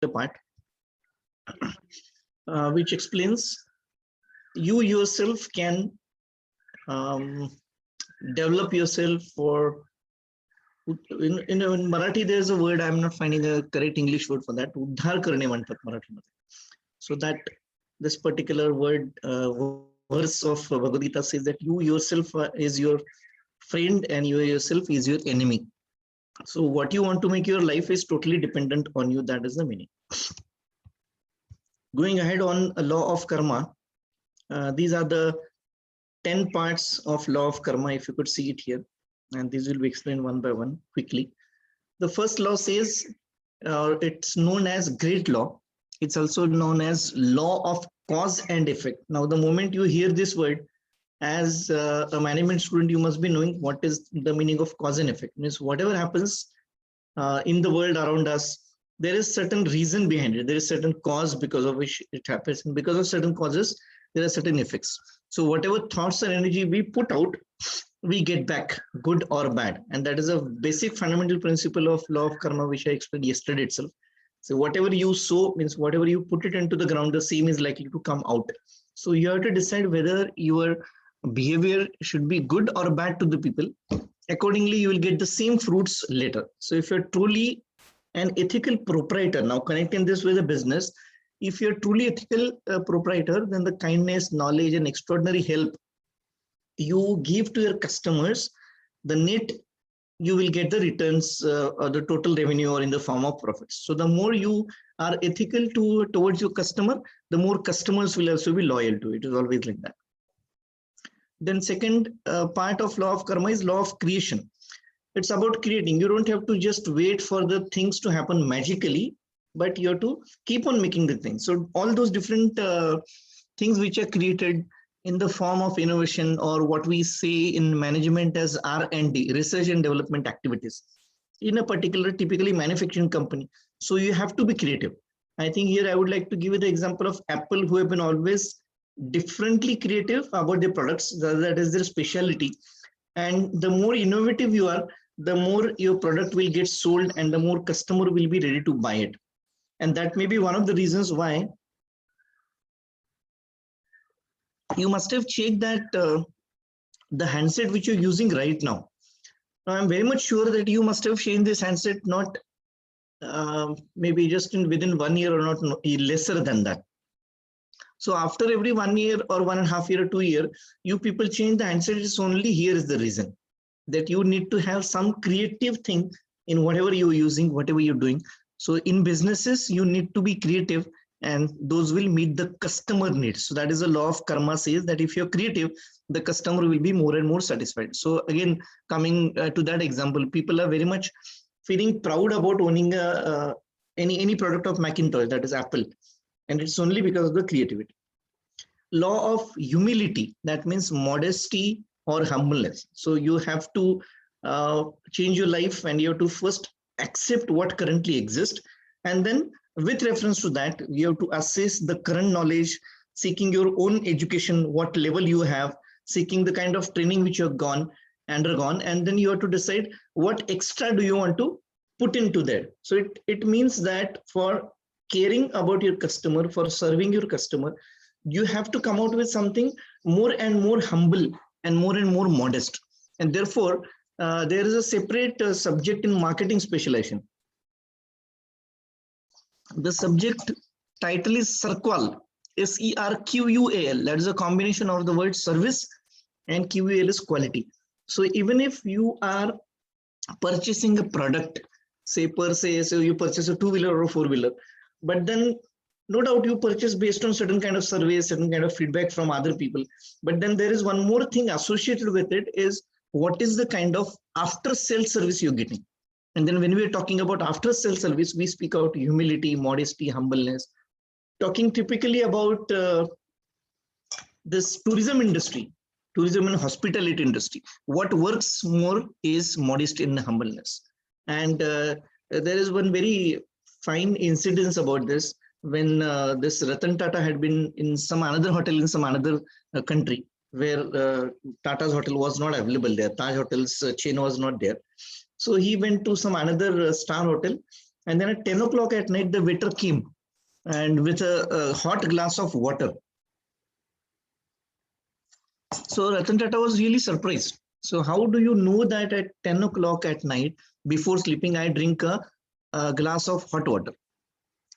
part, which explains you yourself can develop yourself for. In Marathi, there's a word, I'm not finding a correct English word for that. Uddhar karne म्हणतात मराठीमध्ये. So that this particular word, verse of Bhagavad Gita says that you yourself is your friend and you yourself is your enemy. So what you want to make your life is totally dependent on you. That is the meaning. Going ahead on a law of karma, these are the 10 parts of law of karma, if you could see it here, and these will be explained one by one quickly. The first law says, it's known as great law. It's also known as law of cause and effect. Now, the moment you hear this word, as a management student, you must be knowing what is the meaning of cause and effect. Means whatever happens in the world around us, there is certain reason behind it. There is certain cause because of which it happens. And because of certain causes, there are certain effects. So whatever thoughts and energy we put out, we get back, good or bad. And that is a basic fundamental principle of law of karma, which I explained yesterday itself. So whatever you sow, means whatever you put it into the ground, the same is likely to come out. So you have to decide whether your behavior should be good or bad to the people. Accordingly, you will get the same fruits later. So if you're truly an ethical proprietor, now connecting this with a business, if you're truly ethical proprietor, then the kindness, knowledge, and extraordinary help you give to your customers, the net, you will get the returns or the total revenue or in the form of profits. So the more you are ethical towards your customer, the more customers will also be loyal to it. It is always like that. Then second part of law of karma is law of creation. It's about creating. You don't have to just wait for the things to happen magically, but you have to keep on making the things. So all those different things which are created in the form of innovation, or what we say in management as R&D, research and development activities, in a particular typically manufacturing company. So you have to be creative. I think here I would like to give you the example of Apple, who have been always differently creative about their products. That is their specialty. And the more innovative you are, the more your product will get sold and the more customer will be ready to buy it. And that may be one of the reasons why you must have checked that the handset which you're using right now. Now, I'm very much sure that you must have changed this handset, not maybe just within 1 year or not lesser than that. So after every 1 year or 1.5 years or 2 years, you people change the handset. It's only here is the reason that you need to have some creative thing in whatever you're using, whatever you're doing. So in businesses, you need to be creative, and those will meet the customer needs. So that is the law of karma, says that if you're creative, the customer will be more and more satisfied. So again, coming to that example, people are very much feeling proud about owning any product of Macintosh, that is Apple. And it's only because of the creativity. Law of humility, that means modesty or humbleness. So you have to change your life, and you have to first accept what currently exists. And then with reference to that, you have to assess the current knowledge, seeking your own education, what level you have, seeking the kind of training which you have undergone, and then you have to decide what extra do you want to put into there. So it means that for caring about your customer, for serving your customer, you have to come out with something more and more humble and more modest. And therefore, there is a separate subject in marketing specialization. The subject title is SERQUAL, SERQUAL. That is a combination of the word service and QUAL is quality. So even if you are purchasing a product, say per se, so you purchase a 2-wheeler or a 4-wheeler, but then no doubt you purchase based on certain kind of surveys, certain kind of feedback from other people. But then there is one more thing associated with it, is what is the kind of after sale service you're getting. And then when we are talking about after sale service, we speak about humility, modesty, humbleness. Talking typically about this tourism industry, tourism and hospitality industry, what works more is modesty and humbleness. And there is one very fine incidence about this, when this Ratan Tata had been in some another hotel in some another country, where Tata's hotel was not available there. Taj Hotel's chain was not there. So he went to some another star hotel, And then at 10 o'clock at night, the waiter came and with a hot glass of water. So Ratan Tata was really surprised. So how do you know that at 10 o'clock at night before sleeping, I drink a glass of hot water?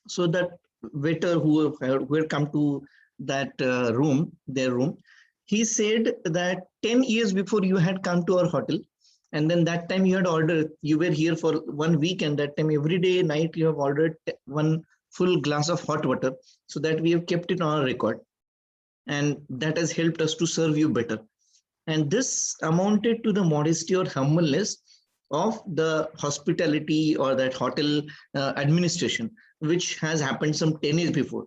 So that waiter who had come to that their room, he said that 10 years before you had come to our hotel, and then that time you had ordered, you were here for 1 week, and that time every day night you have ordered one full glass of hot water, so that we have kept it on our record. And that has helped us to serve you better. And this amounted to the modesty or humbleness of the hospitality or that hotel administration, which has happened some 10 years before.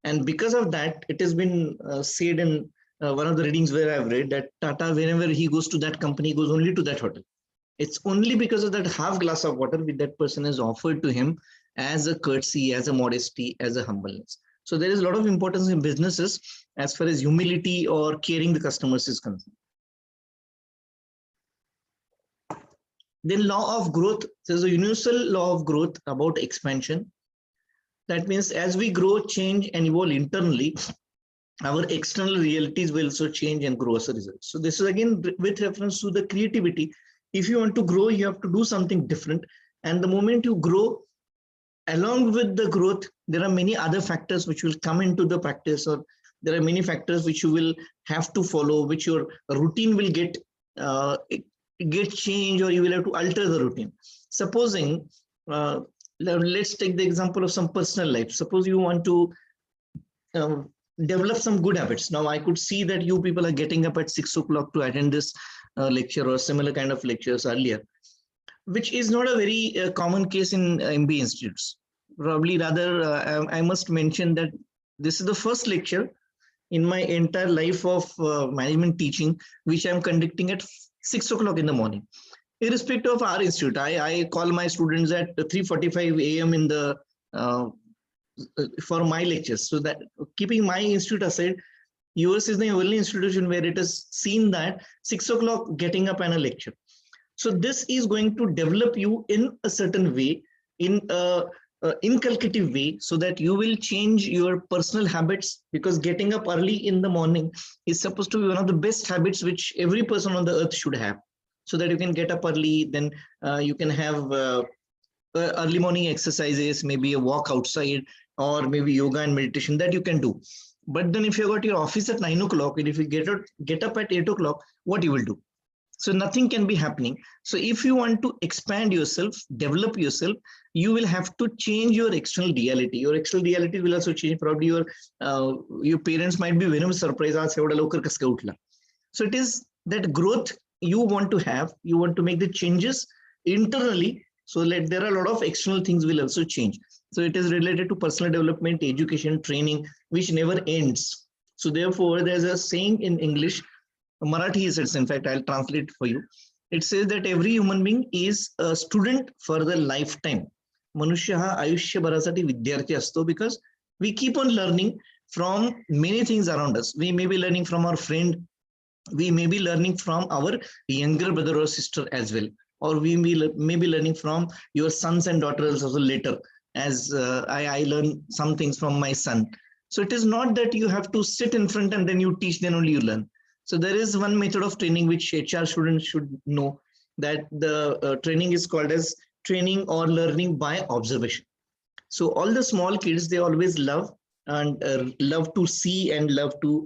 And because of that, it has been said in one of the readings where I've read that Tata, whenever he goes to that company, goes only to that hotel. It's only because of that half glass of water which that person has offered to him as a courtesy, as a modesty, as a humbleness. So there is a lot of importance in businesses as far as humility or caring the customers is concerned. Then law of growth. There's a universal law of growth about expansion. That means as we grow, change and evolve internally, our external realities will also change and grow as a result. So this is again with reference to the creativity. If you want to grow, you have to do something different. And the moment you grow, along with the growth, there are many other factors which will come into the practice, or there are many factors which you will have to follow, which your routine will get changed, or you will have to alter the routine. Supposing, let's take the example of some personal life. Suppose you want to develop some good habits. Now, I could see that you people are getting up at 6 o'clock to attend this lecture or similar kind of lectures earlier, which is not a very common case in MBA institutes. Probably rather, I must mention that this is the first lecture in my entire life of management teaching, which I'm conducting at 6 o'clock in the morning. Irrespective of our institute, I call my students at 3:45 a.m. in the for my lectures. So that, keeping my institute aside, yours is the only institution where it is seen that 6 o'clock getting up and a lecture. So this is going to develop you in a certain way, in a inculcative way, so that you will change your personal habits, because getting up early in the morning is supposed to be one of the best habits which every person on the earth should have, so that you can get up early, then you can have early morning exercises, maybe a walk outside, or maybe yoga and meditation that you can do. But then if you got your office at 9 o'clock, and if you get up at 8 o'clock, what you will do? So nothing can be happening. So if you want to expand yourself, develop yourself, you will have to change your external reality. Your external reality will also change. Probably your parents might be very much surprised. So it is that growth you want to have. You want to make the changes internally. So that there are a lot of external things will also change. So it is related to personal development, education, training, which never ends. So therefore, there's a saying in English, Marathi is it, in fact, I'll translate for you. It says that every human being is a student for the lifetime. Manushya ha ayushya bharasati vidyarthi asto, because we keep on learning from many things around us. We may be learning from our friend, we may be learning from our younger brother or sister as well, or we may be learning from your sons and daughters also later, as I learn some things from my son. So it is not that you have to sit in front and then you teach, then only you learn. So there is one method of training which HR students should know, that the training is called as training or learning by observation. So all the small kids, they always love and love to see and love to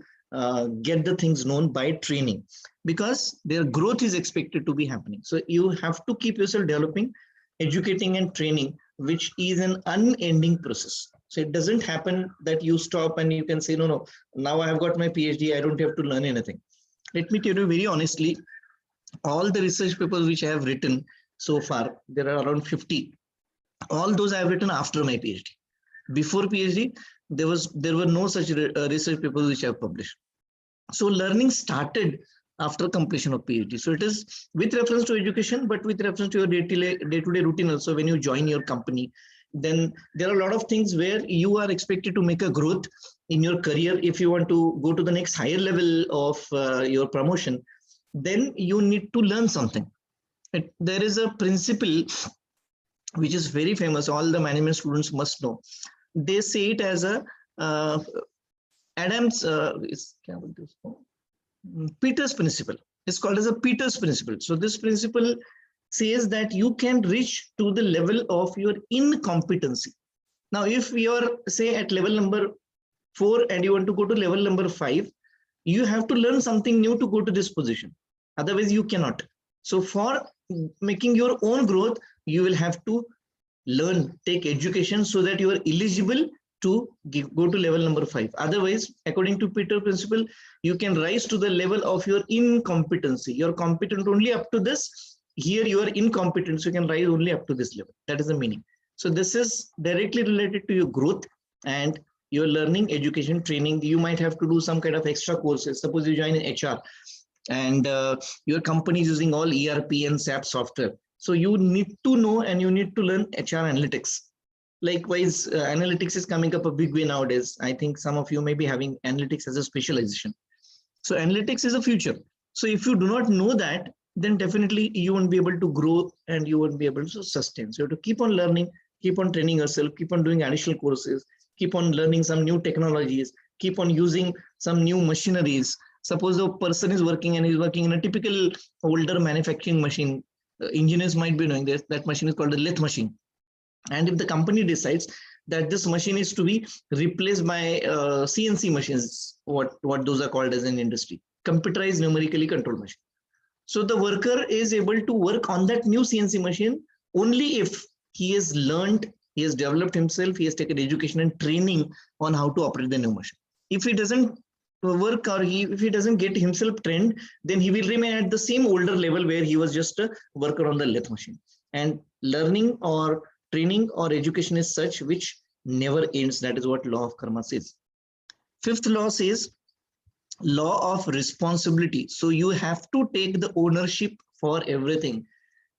get the things known by training, because their growth is expected to be happening. So you have to keep yourself developing, educating and training, which is an unending process. So it doesn't happen that you stop and you can say, no, now I have got my PhD, I don't have to learn anything. Let me tell you very honestly, all the research papers which I have written so far, there are around 50. All those I have written after my PhD. Before PhD, there were no such research papers which I have published. So learning started after completion of PhD. So it is with reference to education, but with reference to your day-to-day routine also. When you join your company, then there are a lot of things where you are expected to make a growth in your career. If you want to go to the next higher level of your promotion, then you need to learn something. There is a principle which is very famous. All the management students must know. They say it as a Adams Peters principle. It's called as a Peters principle. So this principle says that you can reach to the level of your incompetency. Now, if you're say at level number 4 and you want to go to level number 5, you have to learn something new to go to this position. Otherwise, you cannot. So for making your own growth, you will have to learn, take education so that you are eligible to go to level number 5. Otherwise, according to Peter principle, you can rise to the level of your incompetency. You're competent only up to this. Here you are incompetent, so you can rise only up to this level. That is the meaning. So this is directly related to your growth and your learning, education, training. You might have to do some kind of extra courses. Suppose you join in HR and your company is using all ERP and SAP software. So you need to know and you need to learn HR analytics. Likewise, analytics is coming up a big way nowadays. I think some of you may be having analytics as a specialization. So analytics is a future. So if you do not know that, then definitely you won't be able to grow and you won't be able to sustain. So you have to keep on learning, keep on training yourself, keep on doing additional courses, keep on learning some new technologies, keep on using some new machineries. Suppose a person is working and he's working in a typical older manufacturing machine. Engineers might be knowing this. That machine is called a lathe machine. And if the company decides that this machine is to be replaced by CNC machines, what those are called as in industry, computerized numerically controlled machine. So the worker is able to work on that new CNC machine only if he has learned, he has developed himself, he has taken education and training on how to operate the new machine. If he doesn't work or if he doesn't get himself trained, then he will remain at the same older level where he was just a worker on the lathe machine. And learning or training or education is such which never ends. That is what law of karma says. Fifth law says law of responsibility. So you have to take the ownership for everything.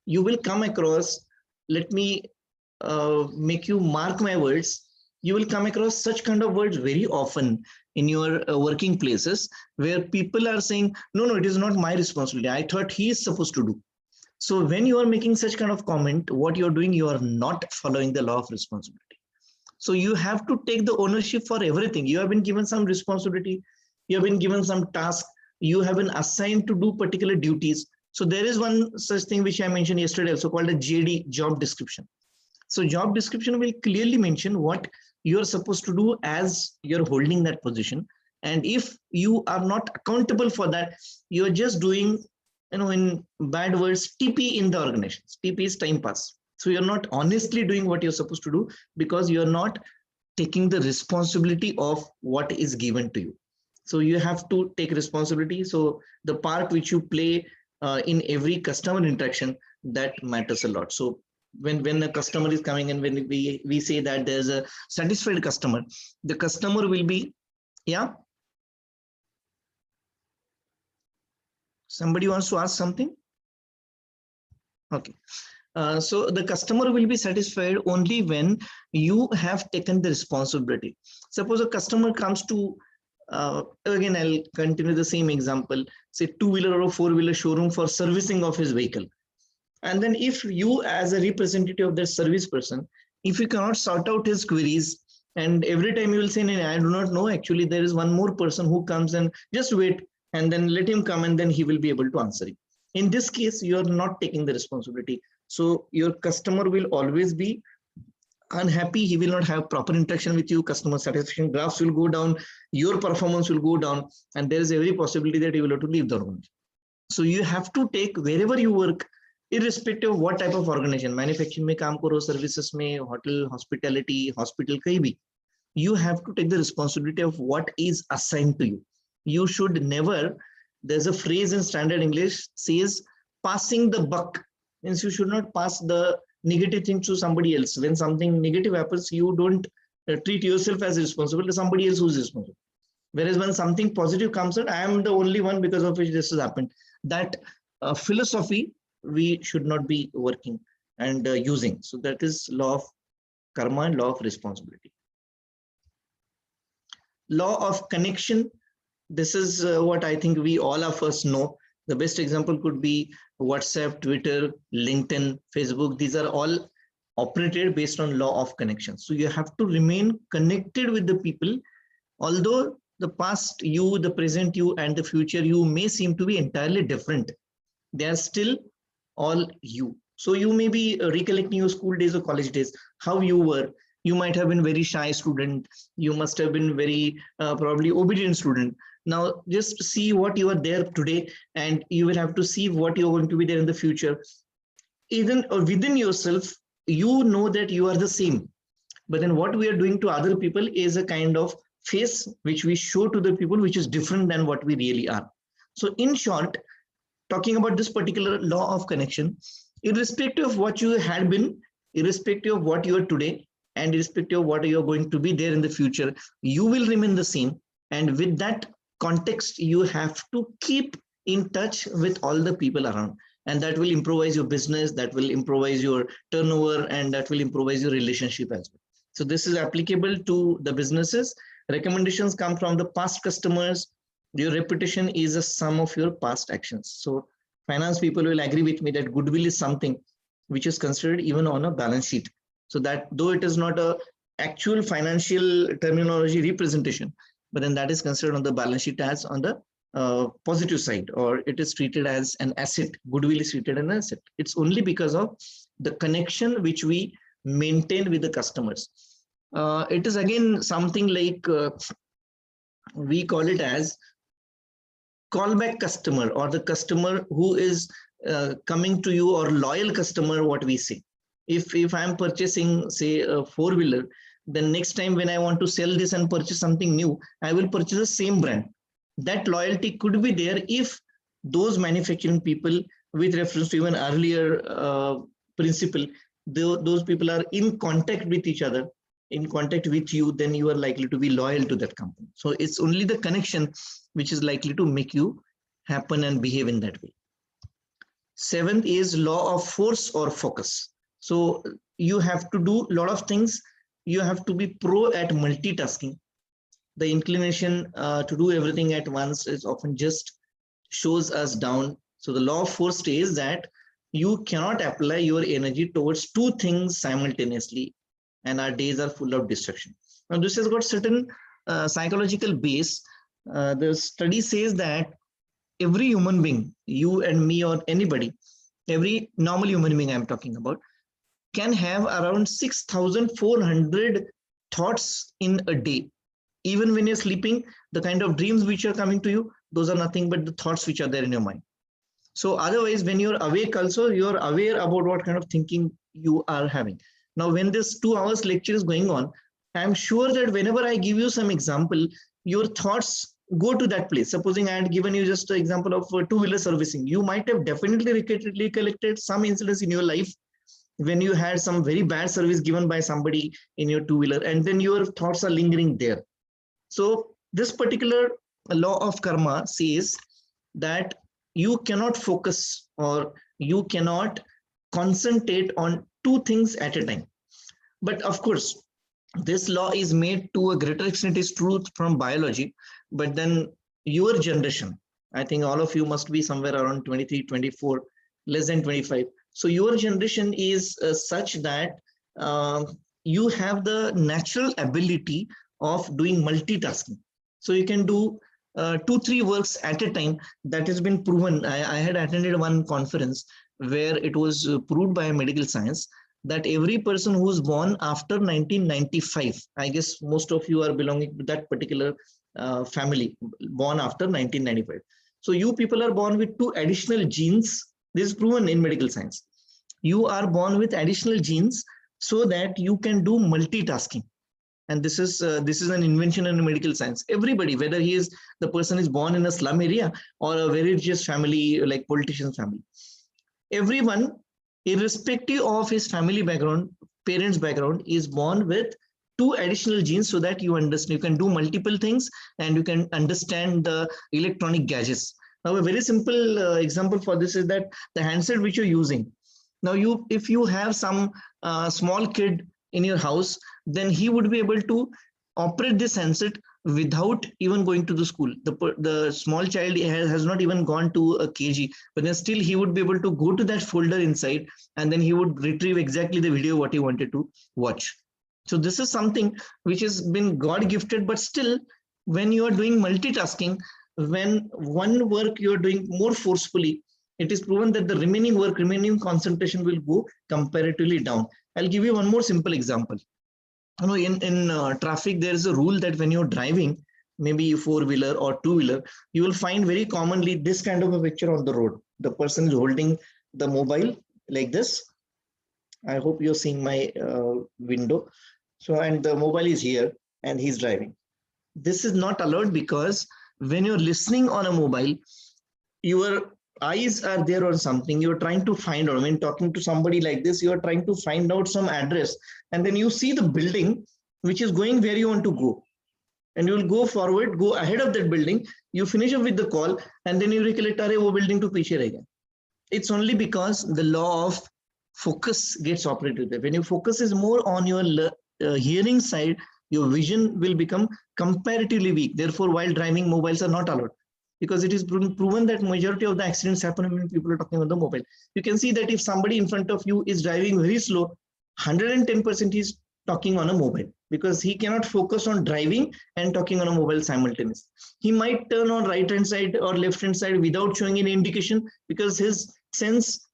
You will come across, let me make you mark my words, you will come across such kind of words very often in your working places where people are saying, no, it is not my responsibility. I thought he is supposed to do. So when you are making such kind of comment, what you're doing, you are not following the law of responsibility. So you have to take the ownership for everything. You have been given some responsibility. You have been given some task. You have been assigned to do particular duties. So there is one such thing which I mentioned yesterday also called a JD, job description. So job description will clearly mention what you're supposed to do as you're holding that position. And if you are not accountable for that, you're just doing, in bad words, TP in the organization. TP is time pass. So you're not honestly doing what you're supposed to do because you're not taking the responsibility of what is given to you. So you have to take responsibility. So the part which you play in every customer interaction, that matters a lot. So when a customer is coming and when we say that there's a satisfied customer, the customer will be, yeah. Somebody wants to ask something? Okay. So the customer will be satisfied only when you have taken the responsibility. Suppose a customer comes to, again, I'll continue the same example, say two-wheeler or four-wheeler showroom for servicing of his vehicle. And then if you as a representative of the service person, if you cannot sort out his queries, and every time you will say, no, I do not know, actually there is one more person who comes and just wait and then let him come and then he will be able to answer it. In this case, you are not taking the responsibility. So your customer will always be unhappy. He will not have proper interaction with you. Customer satisfaction graphs will go down. Your performance will go down. And there is every possibility that you will have to leave the organization. So you have to take wherever you work, irrespective of what type of organization, manufacturing mein kaam karo, services mein, hotel, hospitality, hospital, kahi bhi, you have to take the responsibility of what is assigned to you. You should never, there's a phrase in standard English says, passing the buck, means you should not pass the negative thing to somebody else. When something negative happens, you don't treat yourself as responsible to somebody else who's responsible. Whereas when something positive comes out, I am the only one because of which this has happened. That philosophy we should not be working and using. So that is law of karma and law of responsibility. Law of connection. This is what I think we all of us know. The best example could be WhatsApp, Twitter, LinkedIn, Facebook. These are all operated based on law of connection. So you have to remain connected with the people, although the past you, the present you, and the future you may seem to be entirely different. They are still all you. So you may be recollecting your school days or college days, how you were. You might have been very shy student. You must have been very probably obedient student. Now just see what you are there today, and you will have to see what you're going to be there in the future. Even within yourself, you know that you are the same. But then what we are doing to other people is a kind of face which we show to the people, which is different than what we really are. So in short, talking about this particular law of connection, irrespective of what you had been, irrespective of what you are today, and irrespective of what you are going to be there in the future, you will remain the same. And with that context, you have to keep in touch with all the people around. And that will improvise your business, that will improvise your turnover, and that will improvise your relationship as well. So this is applicable to the businesses. Recommendations come from the past customers. Your reputation is a sum of your past actions. So finance people will agree with me that goodwill is something which is considered even on a balance sheet. So that though it is not a actual financial terminology representation, but then that is considered on the balance sheet as on the positive side, or it is treated as an asset. Goodwill is treated as an asset. It's only because of the connection which we maintain with the customers. It is again something like we call it as callback customer, or the customer who is coming to you, or loyal customer, what we say. If I'm purchasing, say, a four-wheeler, then next time when I want to sell this and purchase something new, I will purchase the same brand. That loyalty could be there if those manufacturing people, with reference to even earlier principle, those people are in contact with each other, in contact with you, then you are likely to be loyal to that company. So it's only the connection which is likely to make you happen and behave in that way. Seventh is law of force or focus. So you have to do a lot of things. You have to be pro at multitasking. The inclination to do everything at once is often just shows us down. So the law of force says that you cannot apply your energy towards two things simultaneously, and our days are full of distraction. Now this has got certain psychological base. The study says that every human being, you and me or anybody, every normal human being I'm talking about, can have around 6,400 thoughts in a day. Even when you're sleeping, the kind of dreams which are coming to you, those are nothing but the thoughts which are there in your mind. So otherwise, when you're awake also, you're aware about what kind of thinking you are having. Now, when this 2 hours lecture is going on, I'm sure that whenever I give you some example, your thoughts go to that place. Supposing I had given you just an example of two-wheeler servicing, you might have definitely recollected some incidents in your life when you had some very bad service given by somebody in your two-wheeler, and then your thoughts are lingering there. So this particular law of karma says that you cannot focus, or you cannot concentrate on two things at a time. But of course, this law is made to a greater extent is truth from biology, but then your generation, I think all of you must be somewhere around 23, 24, less than 25. So your generation is such that you have the natural ability of doing multitasking. So you can do 2-3 works at a time. That has been proven. I had attended one conference where it was proved by medical science that every person who's born after 1995, I guess most of you are belonging to that particular family, born after 1995. So you people are born with 2 additional genes. This is proven in medical science. You are born with additional genes so that you can do multitasking. And this is an invention in medical science. Everybody, whether the person is born in a slum area or a very rich family, like politician family, everyone, irrespective of his family background, parents' background, is born with 2 additional genes so that you understand, you can do multiple things and you can understand the electronic gadgets. Now, a very simple example for this is that the handset which you're using. Now, if you have some small kid in your house, then he would be able to operate this handset without even going to the school. The small child has not even gone to a KG, but then still he would be able to go to that folder inside, and then he would retrieve exactly the video what he wanted to watch. So this is something which has been God gifted, but still when you are doing multitasking, when one work you are doing more forcefully, it is proven that the remaining work, remaining concentration will go comparatively down. I'll give you one more simple example. You know, in traffic, there is a rule that when you're driving, maybe four-wheeler or two-wheeler, you will find very commonly this kind of a picture on the road. The person is holding the mobile like this. I hope you're seeing my window. So, and the mobile is here and he's driving. This is not allowed because when you're listening on a mobile, your eyes are there on something. You're trying to find out, when talking to somebody like this, you're trying to find out some address, and then you see the building which is going where you want to go, and you will go forward, go ahead of that building, you finish up with the call, and then you recollect, "Arey, wo building to piche reh gaya." It's only because the law of focus gets operated there. When your focus is more on your hearing side, your vision will become comparatively weak. Therefore, while driving, mobiles are not allowed, because it is proven that majority of the accidents happen when people are talking on the mobile. You can see that if somebody in front of you is driving very slow, 110% is talking on a mobile, because he cannot focus on driving and talking on a mobile simultaneously. He might turn on right hand side or left hand side without showing any indication, because his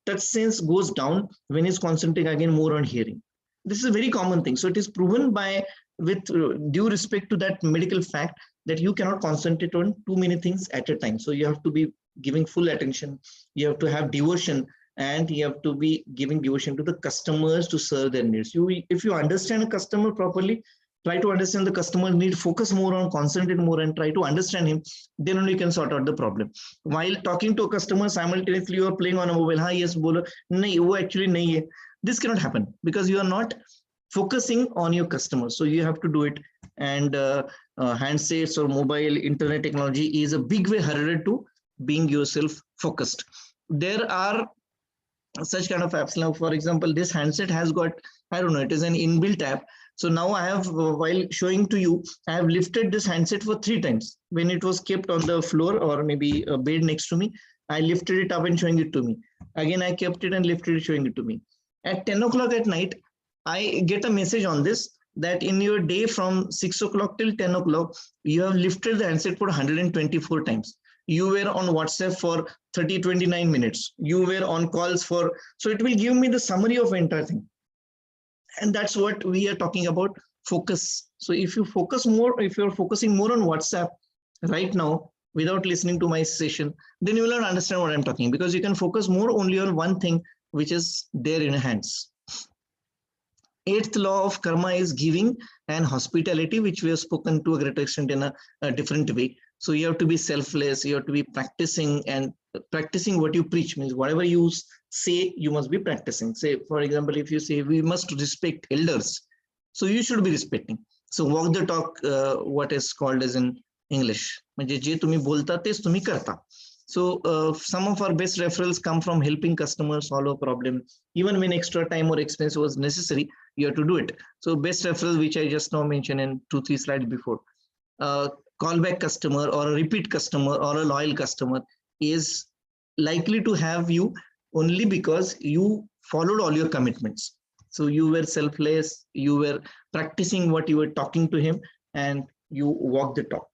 touch sense goes down when he's concentrating again more on hearing. This is a very common thing. So it is proven by, with due respect to that medical fact, that you cannot concentrate on too many things at a time. So you have to be giving full attention, you have to have devotion, and you have to be giving devotion to the customers to serve their needs. If you understand a customer properly, try to understand the customer's need, focus more on, concentrate more, and try to understand him, then only you can sort out the problem. While talking to a customer, simultaneously you are playing on a mobile. Ha, yes, bolo. Nahi, wo actually nahi hai. This cannot happen because you are not focusing on your customers. So you have to do it. And handsets or mobile internet technology is a big way harder to being yourself focused. There are such kind of apps. Now, for example, this handset has got, I don't know, it is an inbuilt app. So now I have, while showing to you, I have lifted this handset for 3 times. When it was kept on the floor or maybe a bed next to me, I lifted it up and showing it to me. Again, I kept it and lifted it, showing it to me. At 10 o'clock at night, I get a message on this that in your day from 6 o'clock till 10 o'clock, you have lifted the handset for 124 times. You were on WhatsApp for 29 minutes. You were on calls for, so it will give me the summary of entire thing. And that's what we are talking about, focus. So if you focus more, if you're focusing more on WhatsApp right now without listening to my session, then you will not understand what I'm talking, because you can focus more only on one thing which is there in your hands. 8th law of karma is giving and hospitality, which we have spoken to a greater extent in a different way. So you have to be selfless, you have to be practicing, and practicing what you preach means whatever you say, you must be practicing. Say, for example, if you say we must respect elders, so you should be respecting. So walk the talk, what is called as in English. जे तुम्ही बोलता तेच तुम्ही करता. So some of our best referrals come from helping customers solve a problem. Even when extra time or expense was necessary, you have to do it. So best referral, which I just now mentioned in 2-3 slides before. Callback customer or a repeat customer or a loyal customer is likely to have you only because you followed all your commitments. So you were selfless, you were practicing what you were talking to him, and you walk the talk.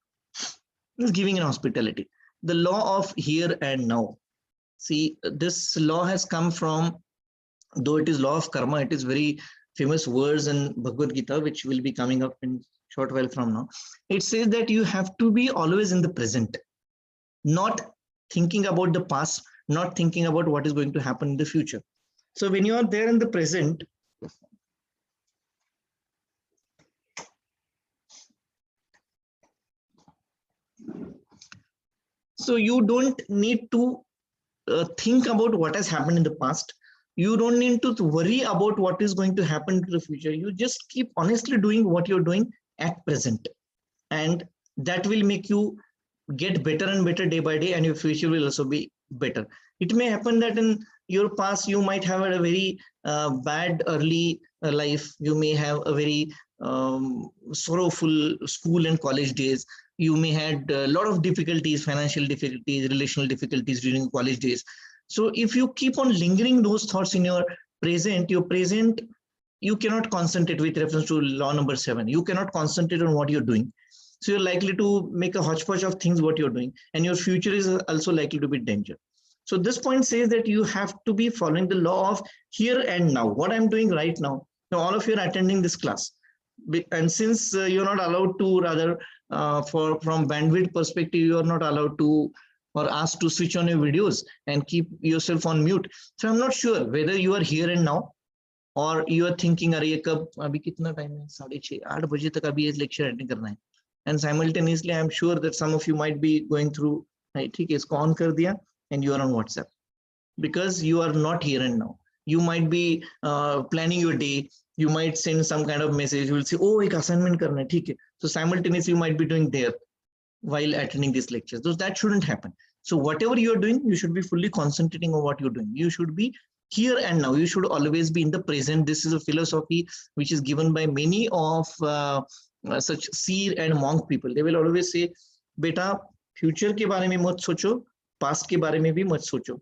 This is giving in hospitality. The law of here and now. See, this law has come from, though it is law of karma, it is very famous words in Bhagavad Gita, which will be coming up in short while from now. It says that you have to be always in the present, not thinking about the past, not thinking about what is going to happen in the future. So when you are there in the present, so you don't need to think about what has happened in the past. You don't need to worry about what is going to happen in the future. You just keep honestly doing what you're doing at present, and that will make you get better and better day by day, and your future will also be better. It may happen that in your past, you might have had a very bad early life. You may have a very sorrowful school and college days. You may had a lot of difficulties, financial difficulties, relational difficulties during college days. So if you keep on lingering those thoughts in your present, you cannot concentrate with reference to law number 7. You cannot concentrate on what you're doing. So you're likely to make a hodgepodge of things what you're doing, and your future is also likely to be in danger. So this point says that you have to be following the law of here and now. What I'm doing right now. Now all of you are attending this class, and since you're not allowed to, rather from bandwidth perspective, you are not allowed to or asked to switch on your videos and keep yourself on mute. So I'm not sure whether you are here and now, or you are thinking, अरे ये कब अभी कितना time है 6:30 8 बजे तक अभी ये लेक्चर अटेंड करना है. And simultaneously, I'm sure that some of you might be going through, ठीक है इसको ऑन कर दिया, and you are on WhatsApp, because you are not here and now. You might be planning your day. You might send some kind of message. You will say, oh, एक assignment करना है, ठीक है. So simultaneously, you might be doing there while attending these lectures. So that shouldn't happen. So whatever you are doing, you should be fully concentrating on what you're doing. You should be here and now. You should always be in the present. This is a philosophy which is given by many of such seer and monk people. They will always say, बेटा future के बारे में मत सोचो, past के बारे में भी मत सोचो,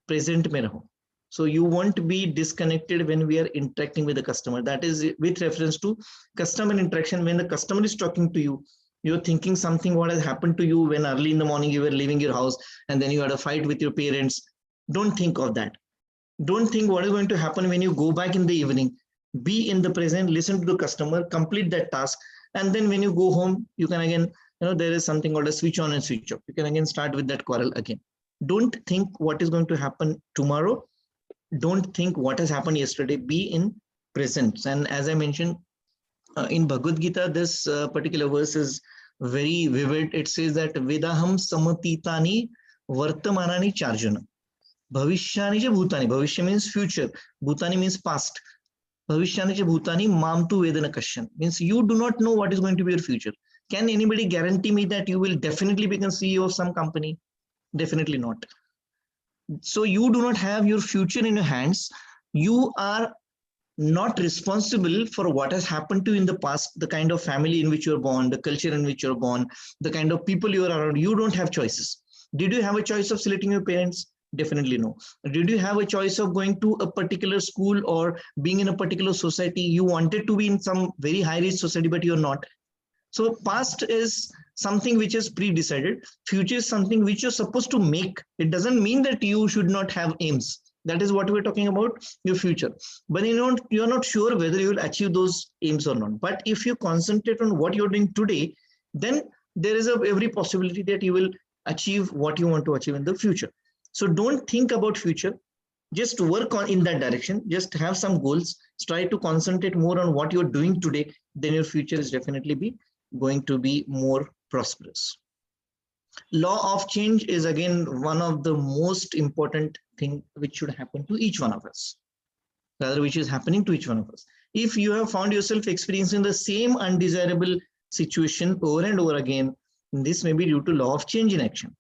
present में रहो. So you won't be disconnected when we are interacting with the customer. That is with reference to customer interaction. When the customer is talking to you, you're thinking something what has happened to you when early in the morning you were leaving your house and then you had a fight with your parents. Don't think of that. Don't think what is going to happen when you go back in the evening. Be in the present, listen to the customer, complete that task. And then when you go home, you can again, there is something called a switch on and switch off. You can again start with that quarrel again. Don't think what is going to happen tomorrow. Don't think what has happened yesterday. Be in present. And as I mentioned, in Bhagavad Gita, this particular verse is very vivid. It says that Vedaham samatitani vartamanani charjuna. Bhavishyani cha bhutani. Bhavishya means future. Bhutani means past. Bhavishyani cha bhutani mam tu vedana kasyan. Means you do not know what is going to be your future. Can anybody guarantee me that you will definitely become CEO of some company? Definitely not. So you do not have your future in your hands. You are not responsible for what has happened to you in the past, the kind of family in which you're born, the culture in which you're born, the kind of people you are around. You don't have choices. Did you have a choice of selecting your parents? Definitely no. Did you have a choice of going to a particular school or being in a particular society? You wanted to be in some very high-risk society, but you're not. So past is something which is pre-decided. Future is something which you're supposed to make. It doesn't mean that you should not have aims. That is what we're talking about, your future. But you're not sure whether you will achieve those aims or not. But if you concentrate on what you're doing today, then there is every possibility that you will achieve what you want to achieve in the future. So don't think about future. Just work on in that direction. Just have some goals. Try to concentrate more on what you're doing today. Then your future is definitely going to be more prosperous. Law of change is again one of the most important thing which should happen to each one of us, rather which is happening to each one of us. If you have found yourself experiencing the same undesirable situation over and over again, this may be due to law of change in action.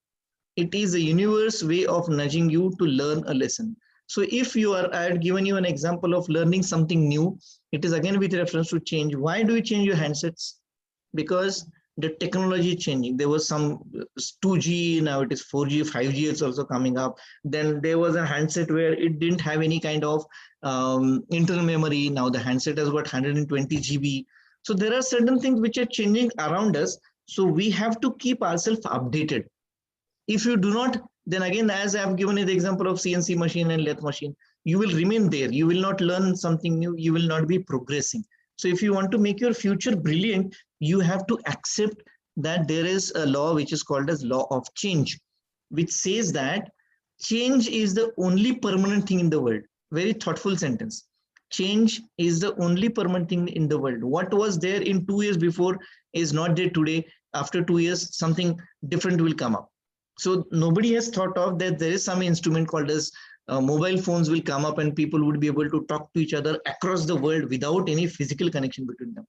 It is a universe way of nudging you to learn a lesson. So if I had given you an example of learning something new, it is again with reference to change. Why do you change your handsets? Because the technology is changing. There was some 2G, now it is 4G, 5G is also coming up. Then there was a handset where it didn't have any kind of internal memory. Now the handset has got 120 GB. So there are certain things which are changing around us. So we have to keep ourselves updated. If you do not, then again, as I have given you the example of CNC machine and lathe machine, you will remain there. You will not learn something new. You will not be progressing. So if you want to make your future brilliant, you have to accept that there is a law which is called as law of change, which says that change is the only permanent thing in the world. Very thoughtful sentence. Change is the only permanent thing in the world. What was there in 2 years before is not there today. After 2 years, something different will come up. So nobody has thought of that there is some instrument called as mobile phones will come up and people would be able to talk to each other across the world without any physical connection between them.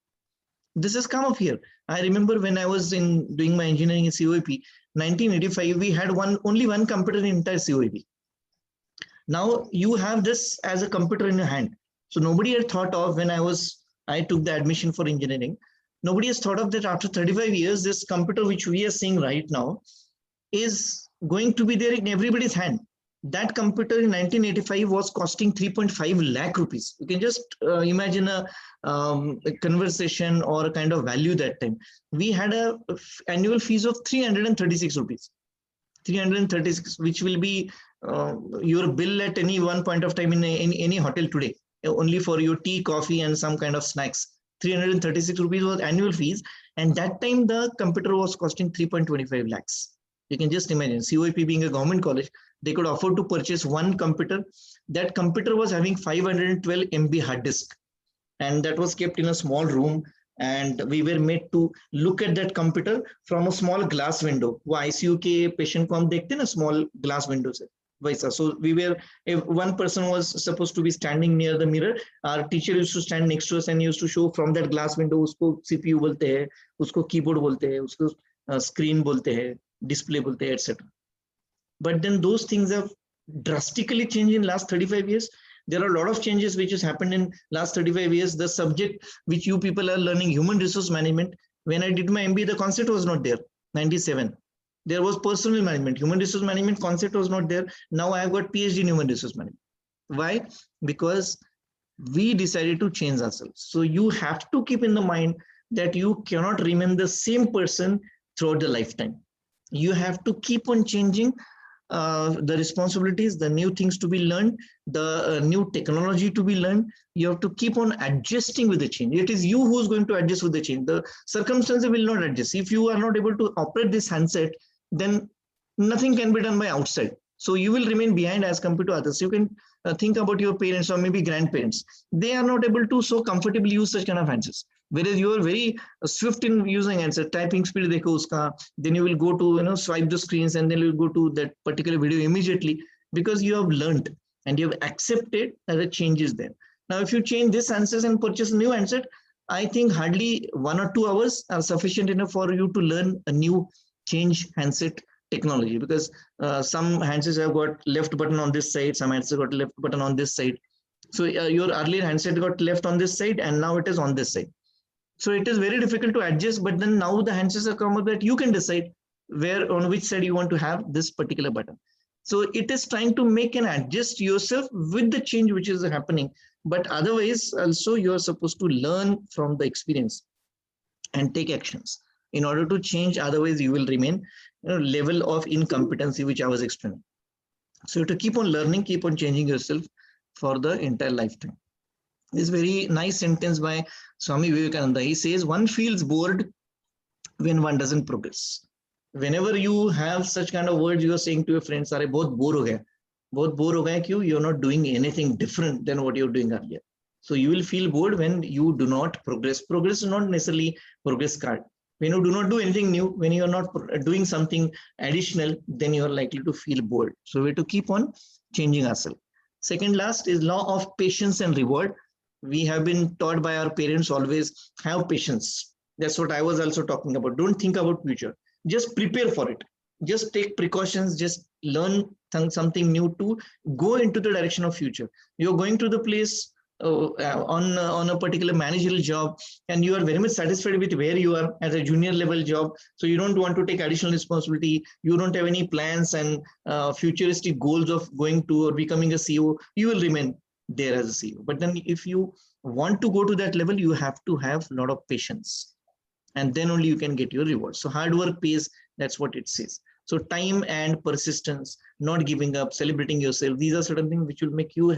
This has come up here. I remember when I was doing my engineering in COEP, 1985, we had only one computer in entire COEP. Now you have this as a computer in your hand. So nobody had thought of, when I took the admission for engineering, nobody has thought of that after 35 years, this computer which we are seeing right now is going to be there in everybody's hand. That computer in 1985 was costing 3.5 lakh rupees. You can just imagine a conversation or a kind of value that time. We had a annual fees of 336 rupees. 336, which will be your bill at any one point of time in any hotel today, only for your tea, coffee, and some kind of snacks. 336 rupees was annual fees, and that time the computer was costing 3.25 lakhs. You can just imagine, COEP being a government college, they could afford to purchase one computer. That computer was having 512 MB hard disk, and that was kept in a small room. And we were made to look at that computer from a small glass window. वो ICU के patient को हम देखते हैं ना, small glass window से वैसा. So we were, if one person was supposed to be standing near the mirror, our teacher used to stand next to us and used to show from that glass window. उसको CPU बोलते हैं, उसको keyboard बोलते हैं, उसको screen बोलते हैं, display बोलते हैं, etc. But then those things have drastically changed in last 35 years. There are a lot of changes which has happened in last 35 years. The subject which you people are learning, human resource management, when I did my MBA, the concept was not there. 97. There was personal management. Human resource management concept was not there. Now I have got PhD in human resource management. Why? Because we decided to change ourselves. So you have to keep in the mind that you cannot remain the same person throughout the lifetime. You have to keep on changing the responsibilities, the new things to be learned, the new technology to be learned. You have to keep on adjusting with the change. It is you who's going to adjust with the change. The circumstances will not adjust. If you are not able to operate this handset, then nothing can be done by outside. So you will remain behind as compared to others. You can think about your parents or maybe grandparents. They are not able to so comfortably use such kind of handsets. Whereas you are very swift in using handset, typing speed dekho uska, then you will go to swipe the screens and then you will go to that particular video immediately, because you have learned and you have accepted that the change is there. Now, if you change this handset and purchase a new handset, I think hardly 1 or 2 hours are sufficient enough for you to learn a new change handset technology, because some handsets have got left button on this side, some handsets got left button on this side. So your earlier handset got left on this side and now it is on this side. So it is very difficult to adjust, but then now the handsets are come up that you can decide where, on which side you want to have this particular button. So it is trying to make and adjust yourself with the change which is happening. But otherwise, also you are supposed to learn from the experience and take actions in order to change. Otherwise, you will remain level of incompetency, which I was explaining. So you have to keep on learning, keep on changing yourself for the entire lifetime. This very nice sentence by Swami Vivekananda. He says, one feels bored when one doesn't progress. Whenever you have such kind of words, you are saying to your friends, "Are bahut bore ho gaya." Bahut bore ho gaya kyun? You're not doing anything different than what you're doing earlier. So you will feel bored when you do not progress. Progress is not necessarily progress card. When you do not do anything new, when you are not doing something additional, then you are likely to feel bored. So we have to keep on changing ourselves. Second last is law of patience and reward. We have been taught by our parents always have patience. That's what I was also talking about. Don't think about future. Just prepare for it. Just take precautions. Just learn something new to go into the direction of future. You're going to the place on a particular managerial job and you are very much satisfied with where you are as a junior level job. So you don't want to take additional responsibility. You don't have any plans and futuristic goals of going to or becoming a CEO. You will remain there as a CEO. But then if you want to go to that level, you have to have a lot of patience, and then only you can get your reward. So hard work pays, that's what it says. So time and persistence, not giving up, celebrating yourself, these are certain things which will make you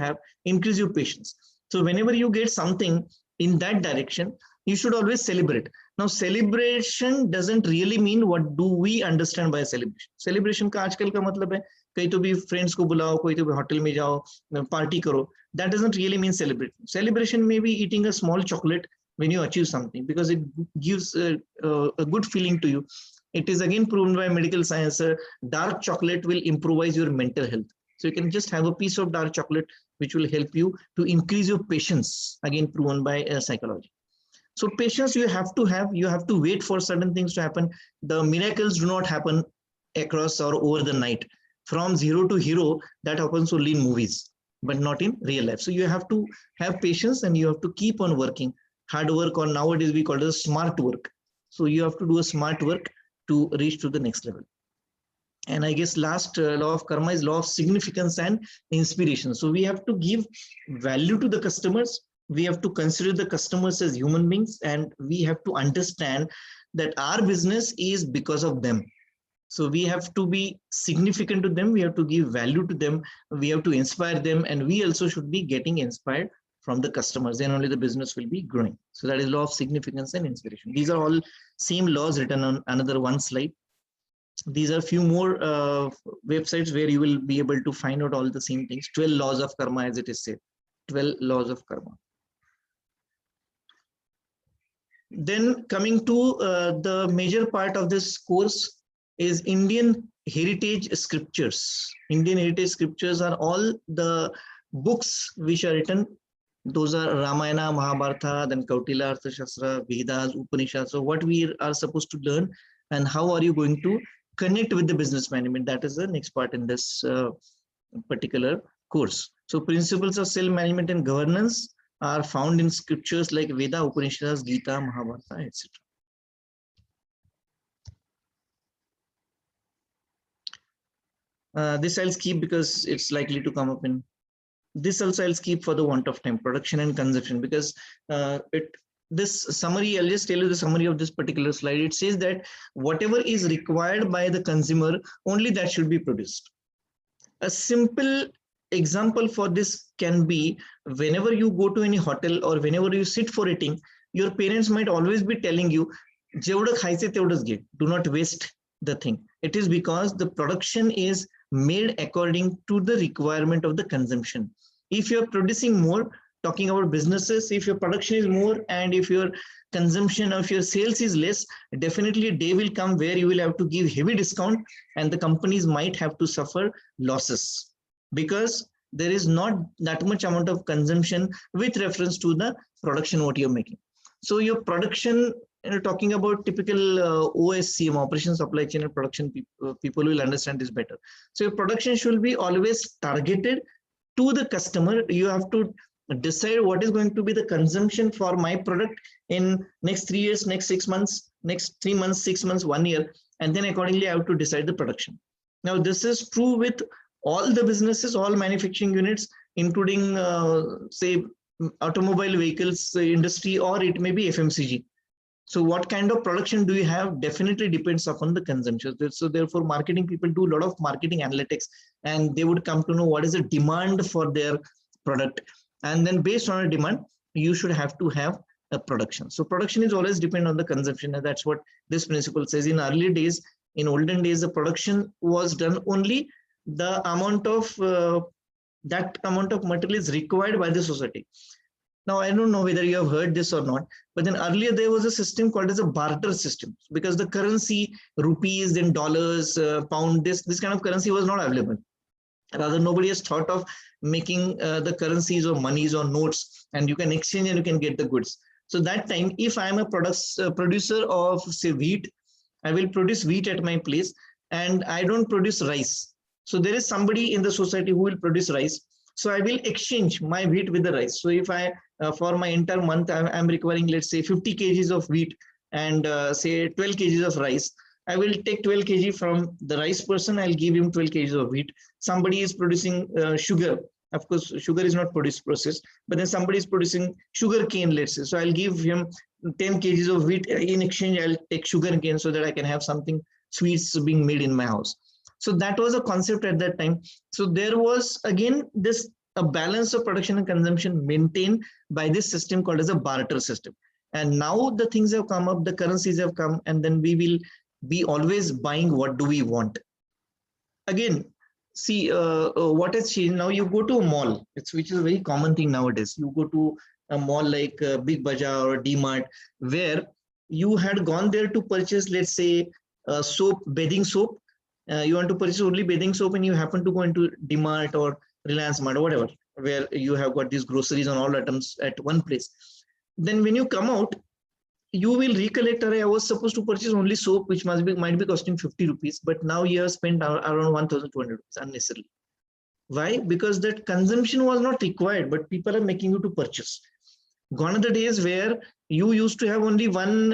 increase your patience. So whenever you get something in that direction, you should always celebrate. Now, celebration doesn't really mean what do we understand by celebration. Celebration का आजकल का मतलब है कहीं तो भी friends को बुलाओ, कोई तो भी hotel में जाओ, party करो. That doesn't really mean celebration. Celebration may be eating a small chocolate when you achieve something, because it gives a good feeling to you. It is again proven by medical science. Dark chocolate will improvise your mental health. So you can just have a piece of dark chocolate, which will help you to increase your patience, again proven by psychology. So patience you have to wait for certain things to happen. The miracles do not happen across or over the night. from zero to hero, that happens only in movies, but not in real life. So you have to have patience and you have to keep on working. Hard work, or nowadays we call it smart work. So you have to do a smart work to reach to the next level. And I guess last law of karma is law of significance and inspiration. So we have to give value to the customers. We have to consider the customers as human beings, and we have to understand that our business is because of them. So we have to be significant to them. We have to give value to them. We have to inspire them, and we also should be getting inspired from the customers. Then only the business will be growing. So that is law of significance and inspiration. These are all same laws written on another one slide. These are a few more websites where you will be able to find out all the same things. 12 laws of karma, as it is said. 12 laws of karma. Then coming to the major part of this course is Indian heritage scriptures. Indian heritage scriptures are all the books which are written. Those are Ramayana, Mahabharata, then Kautilya Arthashastra, Vedas, Upanishads. So what we are supposed to learn, and how are you going to connect with the business management? That is the next part in this particular course. So principles of self-management and governance are found in scriptures like Veda, Upanishads, Gita, Mahabharata, etc. This I'll skip because it's likely to come up in this. Also I'll skip for the want of time. Production and consumption, because this summary, I'll just tell you the summary of this particular slide. It says that whatever is required by the consumer, only that should be produced. A simple example for this can be, whenever you go to any hotel or whenever you sit for eating, your parents might always be telling you, "Jevda khaise tevdas ge, do not waste the thing." It is because the production is made according to the requirement of the consumption. If you're producing more, talking about businesses, if your production is more and if your consumption of your sales is less, definitely a day will come where you will have to give heavy discount, and the companies might have to suffer losses because there is not that much amount of consumption with reference to the production what you're making. So your production, talking about typical OSCM, operation, supply chain and production, people will understand this better. So your production should be always targeted to the customer. You have to decide what is going to be the consumption for my product in next 3 years, next 6 months, next 3 months, 6 months, 1 year, and then accordingly I have to decide the production. Now this is true with all the businesses, all manufacturing units, including say automobile vehicles industry, or it may be FMCG. So what kind of production do you have definitely depends upon the consumption. So therefore marketing people do a lot of marketing analytics, and they would come to know what is the demand for their product, and then based on a demand you should have to have a production. So production is always depend on the consumption, and that's what this principle says. In early days, in olden days, the production was done only the amount of that amount of material is required by the society. Now, I don't know whether you have heard this or not, but then earlier there was a system called as a barter system, because the currency, rupees, then dollars, pound, this kind of currency was not available. Rather, nobody has thought of making the currencies or monies or notes, and you can exchange and you can get the goods. So that time, if I am a producer of say wheat, I will produce wheat at my place, and I don't produce rice. So there is somebody in the society who will produce rice. So I will exchange my wheat with the rice. So if I, for my entire month, I'm requiring, let's say 50 kgs of wheat and say 12 kgs of rice, I will take 12 kg from the rice person. I'll give him 12 kgs of wheat. Somebody is producing sugar. Of course, sugar is not processed, but then somebody is producing sugar cane, let's say. So I'll give him 10 kgs of wheat. In exchange, I'll take sugar cane so that I can have something sweets being made in my house. So that was a concept at that time. So there was again this a balance of production and consumption maintained by this system called as a barter system. And now the things have come up, the currencies have come, and then we will be always buying what do we want. Again, see what has changed. Now you go to a mall, which is a very common thing nowadays. You go to a mall like Big Bazaar or D-Mart, where you had gone there to purchase, let's say, soap, bathing soap. You want to purchase only bathing soap, and you happen to go into D-Mart or Reliance Mart or whatever, where you have got these groceries and all items at one place. Then when you come out, you will recollect, I was supposed to purchase only soap, which might be costing 50 rupees, but now you have spent around 1,200 rupees unnecessarily. Why? Because that consumption was not required, but people are making you to purchase. Gone are the days where you used to have only one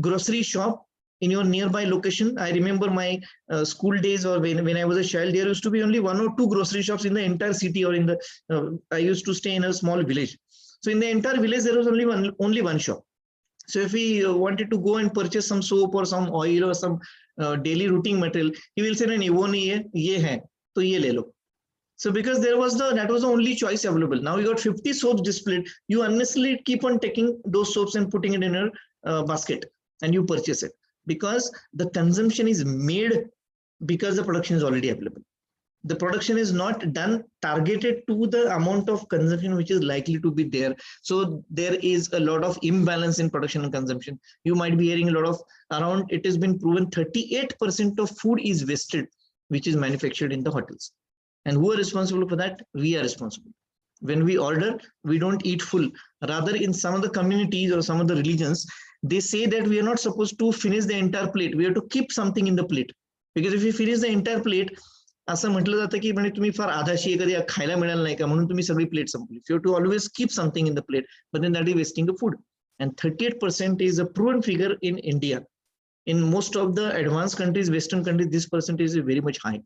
grocery shop in your nearby location. I remember my school days, or when I was a child, there used to be only 1 or 2 grocery shops in the entire city, or in the I used to stay in a small village. So in the entire village, there was only one shop. So if we wanted to go and purchase some soap or some oil or some daily routine material, he will say, "No, wo nahi hai, ye hai, to ye le lo." So because that was the only choice available. Now you got 50 soaps displayed. You unnecessarily keep on taking those soaps and putting it in your basket, and you purchase it, because the consumption is made because the production is already available. The production is not done targeted to the amount of consumption which is likely to be there. So there is a lot of imbalance in production and consumption. You might be hearing a lot of around, it has been proven 38% of food is wasted, which is manufactured in the hotels. And who are responsible for that? We are responsible. When we order, we don't eat full. Rather, in some of the communities or some of the religions, they say that we are not supposed to finish the entire plate. We have to keep something in the plate. Because if you finish the entire plate, असं म्हटलं जातं की म्हणजे तुम्ही फार आधाशी कधी खायला मिळालं नाही का म्हणून तुम्ही सगळी प्लेट संपली. You have to always keep something in the plate, but then that is wasting the food. And 38% is a proven figure in India. In most of the advanced countries, Western countries, this percentage is very much high.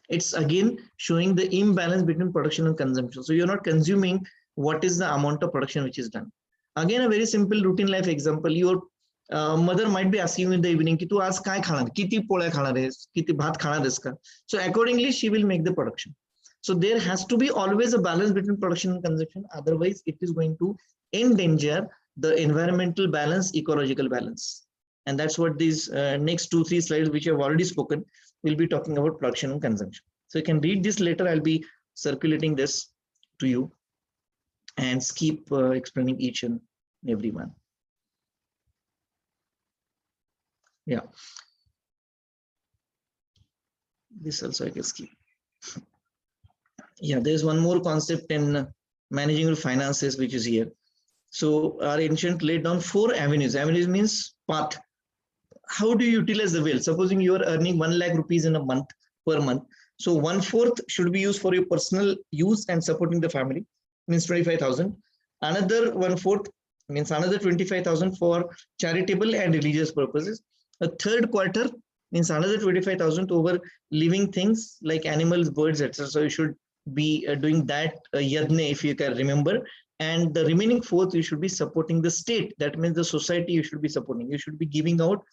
It's again showing the imbalance between production and consumption. So you're not consuming what is the amount of production which is done. Again, a very simple routine life example. Your mother might be asking you in the evening ki tu aaj kai khana, kiti polya khana res, kiti bhat khana res ka. So accordingly she will make the production. So there has to be always a balance between production and consumption, otherwise it is going to endanger the environmental balance, ecological balance. And that's what these next 2-3 slides which I've already spoken, we'll be talking about production and consumption. So you can read this later. I'll be circulating this to you and keep explaining each and every one. Yeah, this also I can skip. Yeah, there's one more concept in managing your finances which is here. So our ancient laid down 4 avenues. Avenues means path. How do you utilize the wealth? Supposing you are earning 1 lakh rupees in a month, per month. So 1/4 should be used for your personal use and supporting the family, means 25,000. Another 1/4 means another 25,000 for charitable and religious purposes. A third quarter means another 25,000 over living things like animals, birds, etc. So you should be doing that yadne, if you can remember. And the remaining 4th, you should be supporting the state. That means the society you should be supporting. You should be giving out.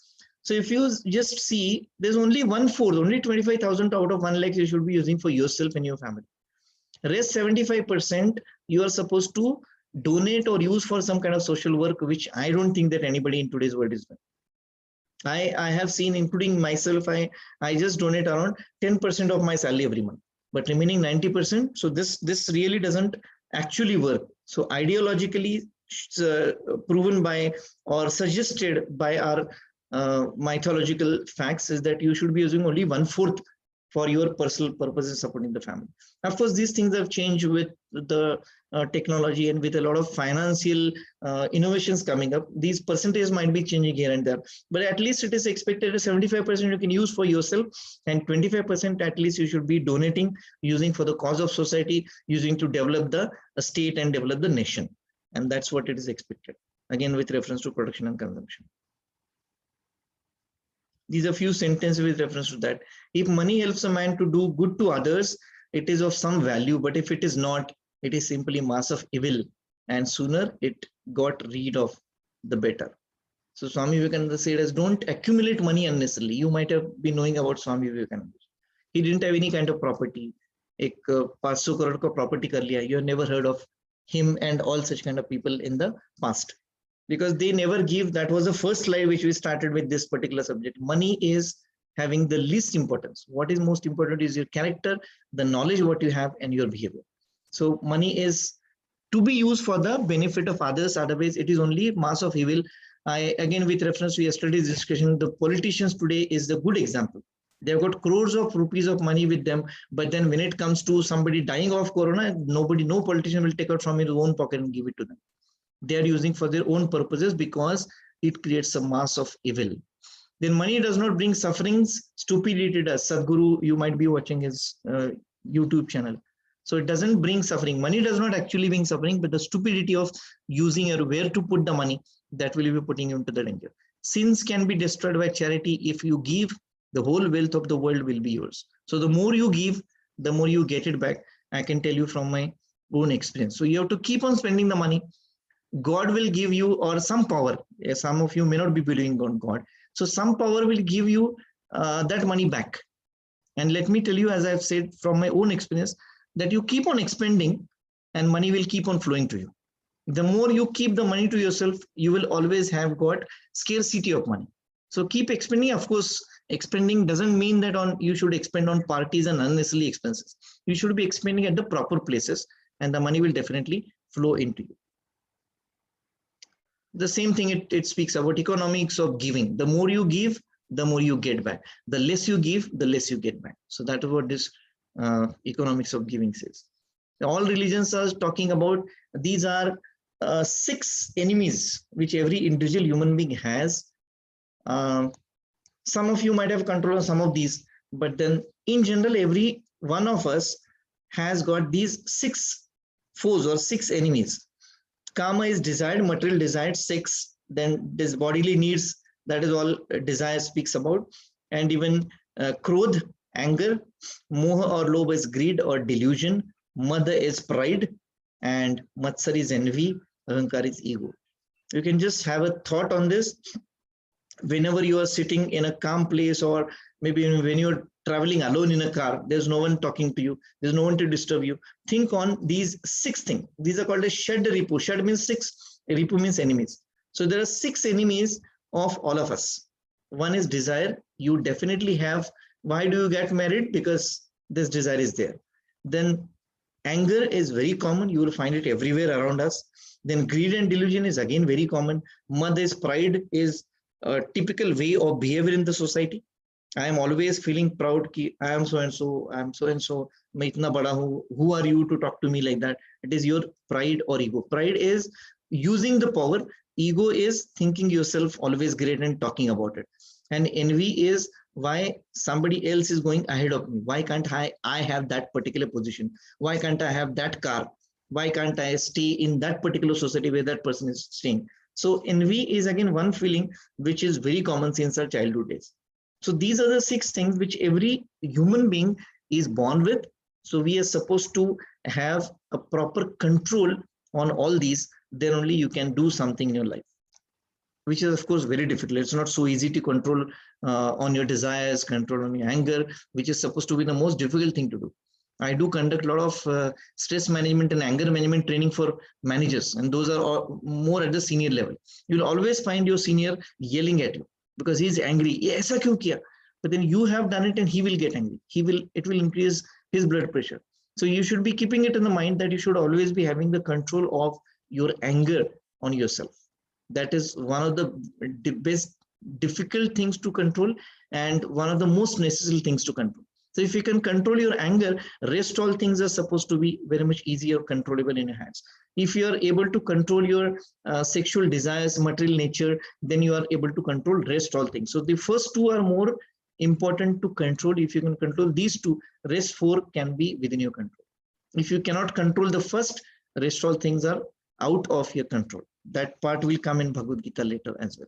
So if you just see, there's only 1/4, only 25,000 out of 1 lakh you should be using for yourself and your family. Rest 75% you are supposed to donate or use for some kind of social work, which I don't think that anybody in today's world is doing. I have seen, including myself, I just donate around 10% of my salary every month, but remaining 90%. So this really doesn't actually work. So ideologically proven by or suggested by our mythological facts is that you should be using only 1/4 for your personal purposes supporting the family. Of course, these things have changed with the technology and with a lot of financial innovations coming up. These percentages might be changing here and there, but at least it is expected that 75% you can use for yourself, and 25% at least you should be donating, using for the cause of society, using to develop the state and develop the nation. And that's what it is expected, again with reference to production and consumption. These are few sentences with reference to that. If money helps a man to do good to others, it is of some value, but if it is not, it is simply mass of evil, and sooner it got rid of, the better. So Swami Vivekananda said as, don't accumulate money unnecessarily. You might have been knowing about Swami Vivekananda. He didn't have any kind of property. Ek 500 crore ka property kar liya. You have never heard of him and all such kind of people in the past, because they never give. That was the first slide which we started with this particular subject. Money is having the least importance. What is most important is your character, the knowledge what you have, and your behavior. So money is to be used for the benefit of others, otherwise it is only mass of evil. Again, with reference to yesterday's discussion, the politicians today is the good example. They've got crores of rupees of money with them, but then when it comes to somebody dying of corona, no politician will take out from his own pocket and give it to them. They are using for their own purposes because it creates a mass of evil. Then money does not bring sufferings, stupidity does. Sadhguru, you might be watching his YouTube channel. So it doesn't bring suffering. Money does not actually bring suffering, but the stupidity of using or where to put the money, that will be putting you into the danger. Sins can be destroyed by charity. If you give, the whole wealth of the world will be yours. So the more you give, the more you get it back. I can tell you from my own experience. So you have to keep on spending the money. God will give you, or some power. Some of you may not be believing on God. So some power will give you that money back. And let me tell you, as I've said from my own experience, that you keep on expending and money will keep on flowing to you. The more you keep the money to yourself, you will always have got scarcity of money. So keep expending. Of course, expending doesn't mean that you should expend on parties and unnecessary expenses. You should be expending at the proper places and the money will definitely flow into you. The same thing it speaks about economics of giving. The more you give, the more you get back. The less you give, the less you get back. So that is what this economics of giving says. All religions are talking about, these are 6 enemies which every individual human being has. Some of you might have control on some of these, but then in general, every one of us has got these 6 foes or 6 enemies. Karma is desired, material desired, sex, then this bodily needs, that is all desire speaks about. And even krodh, anger, moha or lobha is greed or delusion, mada is pride, and matsar is envy, ahankar is ego. You can just have a thought on this. Whenever you are sitting in a calm place, or maybe when you're traveling alone in a car, there's no one talking to you, there's no one to disturb you. Think on these 6 things. These are called as shad ripu. Shad means 6, ripu means enemies. So there are 6 enemies of all of us. One is desire. You definitely have. Why do you get married? Because this desire is there. Then anger is very common. You will find it everywhere around us. Then greed and delusion is again very common. Mad is pride, is a typical way of behavior in the society. I am always feeling proud ki I am so and so, I am so and so, main itna bada hu. Who are you to talk to me like that? It is your pride or ego. Pride is using the power. Ego is thinking yourself always great and talking about it. And envy is why somebody else is going ahead of me. Why can't I have that particular position? Why can't I have that car? Why can't I stay in that particular society where that person is staying? So envy is again one feeling which is very common since our childhood days. So these are the 6 things which every human being is born with. So we are supposed to have a proper control on all these. Then only you can do something in your life, which is of course very difficult. It's not so easy to control on your desires, control on your anger, which is supposed to be the most difficult thing to do. I do conduct a lot of stress management and anger management training for managers, and those are all more at the senior level. You'll always find your senior yelling at you because he's angry. Aisa kyun kiya? But then you have done it and he will get angry. It will increase his blood pressure. So you should be keeping it in the mind that you should always be having the control of your anger on yourself. That is one of the best difficult things to control and one of the most necessary things to control. So if you can control your anger, rest all things are supposed to be very much easier controllable in your hands. If you are able to control your sexual desires, material nature, then you are able to control rest all things. So the first 2 are more important to control. If you can control these 2, rest 4 can be within your control. If you cannot control the first, rest all things are out of your control. That part will come in Bhagavad Gita later as well.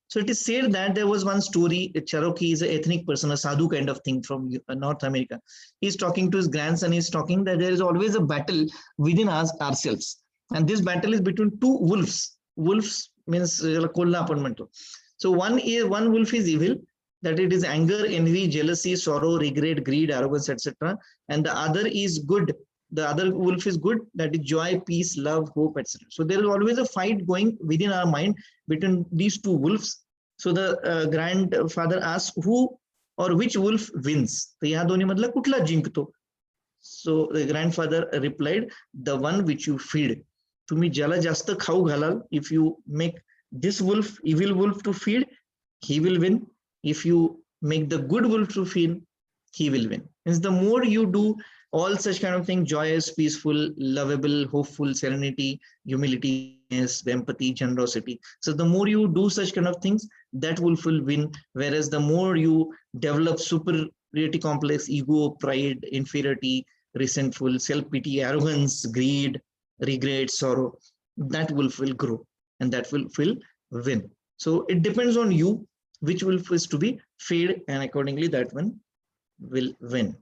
So it is said that there was one story. A Cherokee is an ethnic person, a sadhu kind of thing from North America. He's talking to his grandson. He's talking that there is always a battle within us ourselves. And this battle is between 2 wolves. Wolves means so one wolf is evil, that it is anger, envy, jealousy, sorrow, regret, greed, arrogance, etc. And the other is good. The other wolf is good, that is joy, peace, love, hope, etc. So there is always a fight going within our mind between these 2 wolves. So the grandfather asks, who or which wolf wins? So the grandfather replied, the one which you feed. Tumi jala jasta khau ghalal. If you make this wolf, evil wolf to feed, he will win. If you make the good wolf to feed, he will win. Means the more you do all such kind of things, joyous, peaceful, lovable, hopeful, serenity, humility, the empathy, generosity. So the more you do such kind of things, that will win. Whereas the more you develop superiority complex, ego, pride, inferiority, resentful, self-pity, arrogance, greed, regret, sorrow, that will grow, and that will win. So it depends on you which will is to be fed, and accordingly that one will win.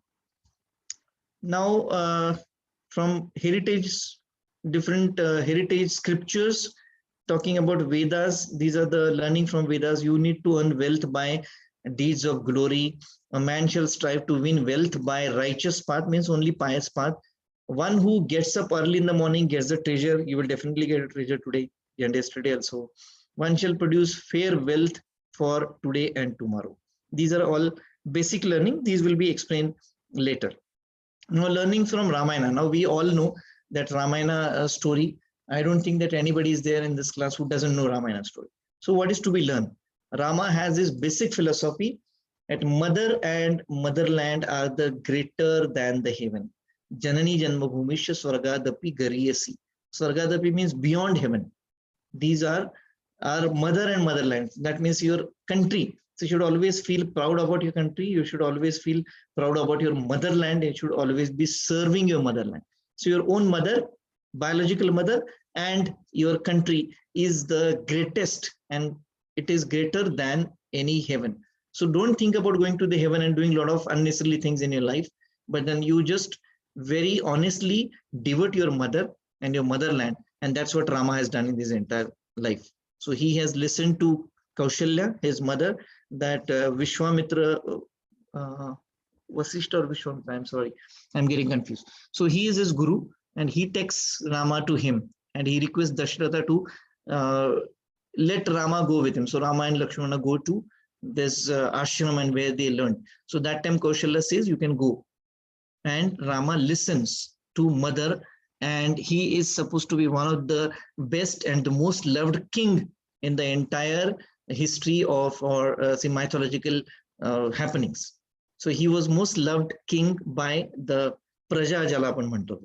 Now from heritage, different heritage scriptures talking about Vedas. These are the learning from Vedas. You need to earn wealth by deeds of glory. A man shall strive to win wealth by righteous path, means only pious path. One who gets up early in the morning gets the treasure. You will definitely get a treasure today and yesterday also. One shall produce fair wealth for today and tomorrow. These are all basic learning. These will be explained later. Now, learning from Ramayana. Now we all know that Ramayana story. I don't think that anybody is there in this class who doesn't know Ramayana story. So what is to be learned? Rama has this basic philosophy that mother and motherland are the greater than the heaven. Janani Janmabhumisha Swargadapi Gariyasi. Swargadapi means beyond heaven. These are our mother and motherland. That means your country. So you should always feel proud about your country. You should always feel proud about your motherland. You should always be serving your motherland. So your own mother, biological mother, and your country is the greatest, and it is greater than any heaven. So don't think about going to the heaven and doing a lot of unnecessary things in your life, but then you just very honestly devote your mother and your motherland. And that's what Rama has done in his entire life. So he has listened to Kaushalya, his mother, that Vishwamitra, Vasishtha or Vishwamitra, I'm sorry, I'm getting confused. So he is his guru, and he takes Rama to him, and he requests Dashratha to let Rama go with him. So Rama and Lakshmana go to this ashram and where they learn. So that time Kaushalya says, you can go. And Rama listens to mother, and he is supposed to be one of the best and the most loved king in the entire history of or say mythological happenings. So he was most loved king by the Praja Jalapan Manto,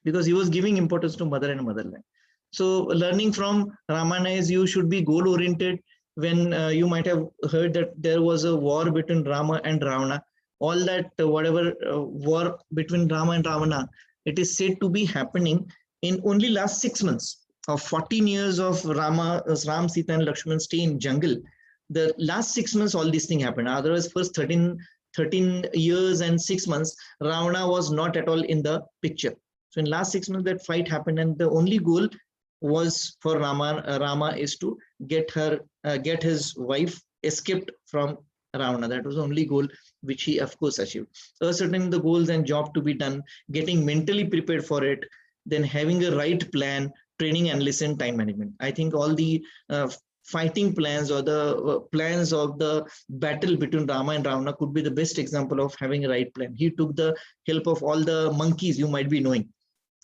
because he was giving importance to mother and motherland. So learning from Ramayana is you should be goal oriented. When you might have heard that there was a war between Rama and Ravana, all that whatever war between Rama and Ravana, it is said to be happening in only last 6 months. Of 14 years of Ram, Sita and Lakshman stay in jungle, the last 6 months all these things happened. Otherwise first 13 years and 6 months Ravana was not at all in the picture. So in last 6 months that fight happened, and the only goal was for Rama is to get his wife escaped from Ravana. That was the only goal which he of course achieved. So ascertaining the goals and job to be done, getting mentally prepared for it, then having a right plan, training, analysis, and time management. I think all the fighting plans or the plans of the battle between Rama and Ravana could be the best example of having a right plan. He took the help of all the monkeys you might be knowing.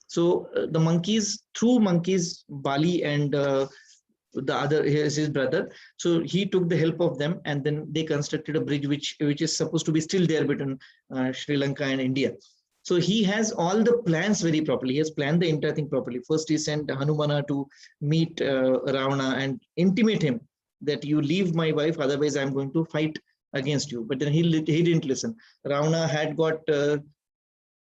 So the monkeys, through monkeys, Bali and the other his brother. So he took the help of them, and then they constructed a bridge which is supposed to be still there between Sri Lanka and India. So he has all the plans very properly. He has planned the entire thing properly. First, he sent Hanumana to meet Ravana and intimate him that you leave my wife, otherwise I'm going to fight against you. But then he didn't listen. Ravana had got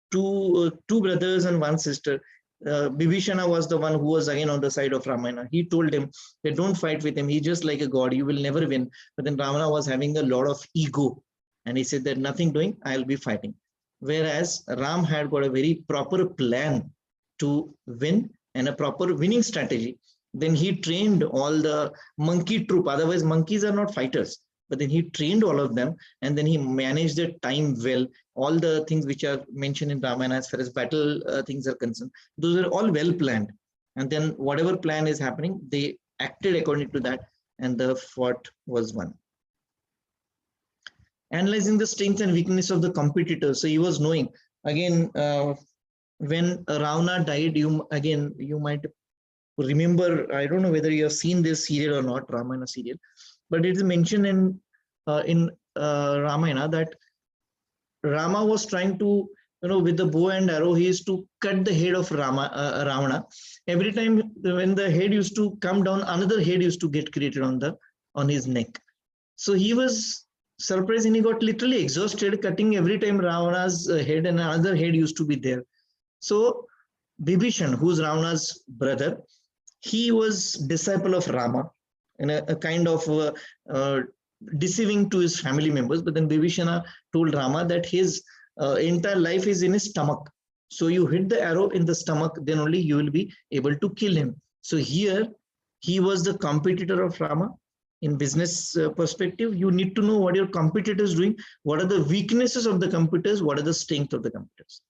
two brothers and one sister. Bibhishana was the one who was again on the side of Ramayana. He told him that don't fight with him. He's just like a god. You will never win. But then Ravana was having a lot of ego, and he said that nothing doing, I'll be fighting. Whereas Ram had got a very proper plan to win and a proper winning strategy. Then he trained all the monkey troop. Otherwise, monkeys are not fighters. But then he trained all of them, and then he managed their time well. All the things which are mentioned in Ramayana as far as battle things are concerned, those are all well planned. And then whatever plan is happening, they acted according to that, and the fort was won. Analyzing the strength and weakness of the competitor. So he was knowing, again, when Ravana died, you might remember, I don't know whether you have seen this serial or not, Ramayana serial, but it is mentioned in Ramayana that Rama was trying to with the bow and arrow, he used to cut the head of Ravana. Every time when the head used to come down, another head used to get created on his neck. So he was surprised and he got literally exhausted cutting every time Ravana's head, and another head used to be there. So Bibhishan, who's Ravana's brother, he was disciple of Rama, and a kind of deceiving to his family members. But then Bibhishana told Rama that his entire life is in his stomach. So you hit the arrow in the stomach, then only you will be able to kill him. So here he was the competitor of Rama. In business perspective, you need to know what your competitor is doing, what are the weaknesses of the competitors, what are the strength of the competitors.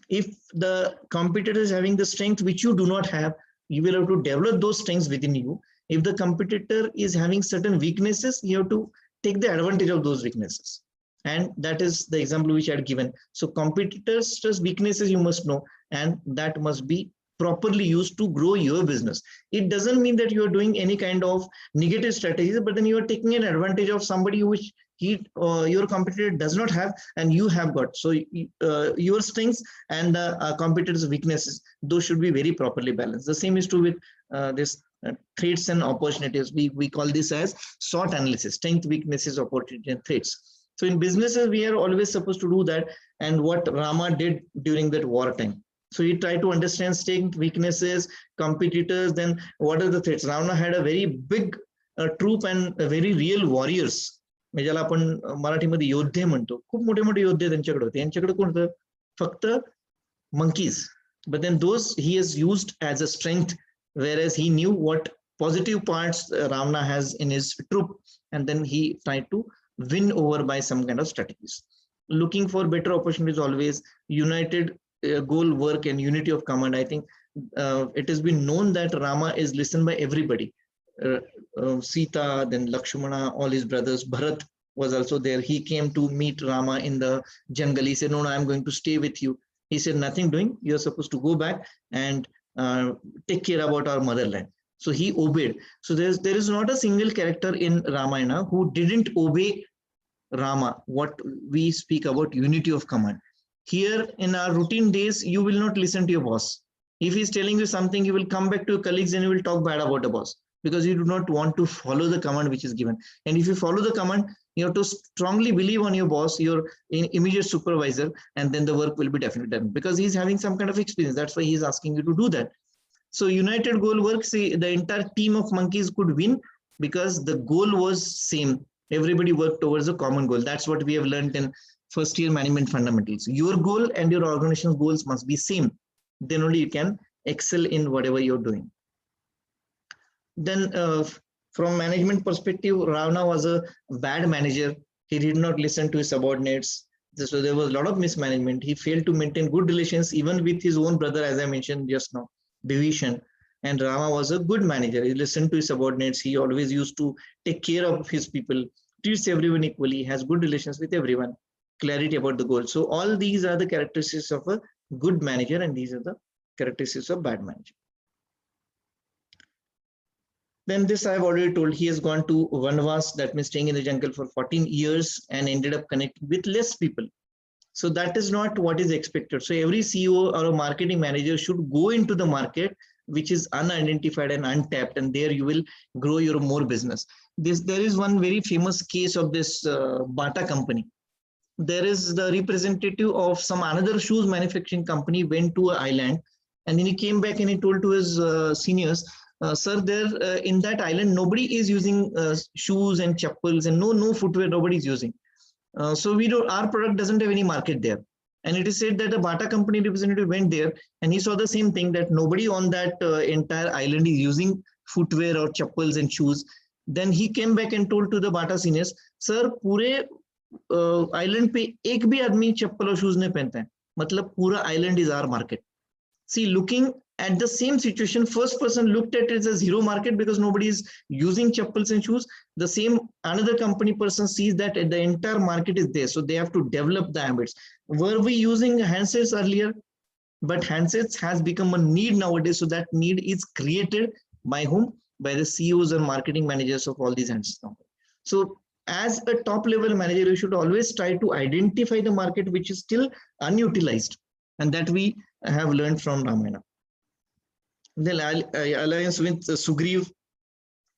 If the competitor is having the strength which you do not have, you will have to develop those strengths within you. If the competitor is having certain weaknesses, you have to take the advantage of those weaknesses. And that is the example which I had given. So competitors' weaknesses you must know, and that must be properly used to grow your business. It doesn't mean that you are doing any kind of negative strategies, but then you are taking an advantage of somebody which your competitor does not have and you have got. So your strengths and the competitor's weaknesses, those should be very properly balanced. The same is true with this threats and opportunities. We call this as SWOT analysis: strength, weaknesses, opportunity, and threats. So in businesses, we are always supposed to do that. And what Rama did during that wartime. So he tried to understand strength, weaknesses, competitors, then what are the threats. Ravana had a very big troop and very real warriors. ज्याला आपण मराठीमध्ये योद्धे म्हणतो, खूप मोठे मोठे योद्धे त्यांच्याकडे होते. यांच्याकडे कोण होतं? फक्त monkeys. But then those he has used as a strength, whereas he knew what positive parts Ravana has in his troop, and then he tried to win over by some kind of strategies. Looking for better opportunities always, united goal, work, and unity of command. I think it has been known that Rama is listened by everybody. Sita, then Lakshmana, all his brothers. Bharat was also there. He came to meet Rama in the jungle. He said, no, I'm going to stay with you. He said, nothing doing. You're supposed to go back and take care about our motherland. So he obeyed. So there is not a single character in Ramayana who didn't obey Rama. What we speak about unity of command. Here in our routine days, you will not listen to your boss. If he's telling you something, you will come back to your colleagues and you will talk bad about the boss, because you do not want to follow the command which is given. And if you follow the command, you have to strongly believe on your boss, your immediate supervisor, and then the work will be definitely done, because he's having some kind of experience. That's why he's asking you to do that. So united goal works. The entire team of monkeys could win because the goal was same. Everybody worked towards a common goal. That's what we have learned in first year management fundamentals. Your goal and your organization's goals must be same. Then only you can excel in whatever you're doing. Then from management perspective, Ravana was a bad manager. He did not listen to his subordinates. So there was a lot of mismanagement. He failed to maintain good relations even with his own brother, as I mentioned just now, Bibhishan. And Rama was a good manager. He listened to his subordinates. He always used to take care of his people, treats everyone equally, has good relations with everyone, clarity about the goal. So all these are the characteristics of a good manager, and these are the characteristics of bad manager. Then this I've already told. He has gone to Vanvas, that means staying in the jungle for 14 years, and ended up connecting with less people. So that is not what is expected. So every CEO or a marketing manager should go into the market which is unidentified and untapped, and there you will grow your more business. There is one very famous case of this Bata company. There is the representative of some another shoes manufacturing company went to an island, and then he came back and he told to his seniors, sir, there in that island nobody is using shoes and chappals, and no footwear nobody is using. So our product doesn't have any market there. And it is said that the Bata company representative went there and he saw the same thing, that nobody on that entire island is using footwear or chappals and shoes. Then he came back and told to the Bata seniors, sir, पूरे island पे एक भी आदमी चप्पल और shoes नहीं पहनता है, मतलब पूरा island is our market. See, looking at the same situation, first person looked at it as a zero market because nobody is using chappals and shoes. The same another company person sees that the entire market is there, so they have to develop the habits. Were we using handsets earlier? But handsets has become a need nowadays, so that need is created by whom? By the CEOs and marketing managers of all these handsets. So as a top level manager, you should always try to identify the market which is still unutilized, and that we have learned from Ramayana. The alliance with Sugriv,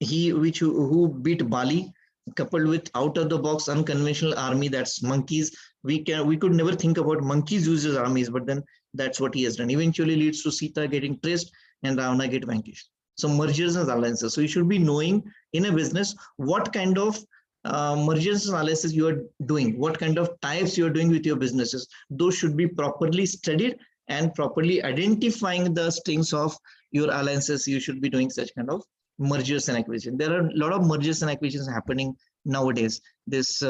who beat Bali, coupled with out of the box unconventional army, that's monkeys. We could never think about monkeys uses armies, but then that's what he has done. Eventually leads to Sita getting traced and Ravana get vanquished. So mergers and alliances. So you should be knowing in a business what kind of mergers and alliances you are doing, what kind of types you are doing with your businesses. Those should be properly studied, and properly identifying the strings of your alliances. You should be doing such kind of mergers and acquisitions. There are a lot of mergers and acquisitions happening nowadays. This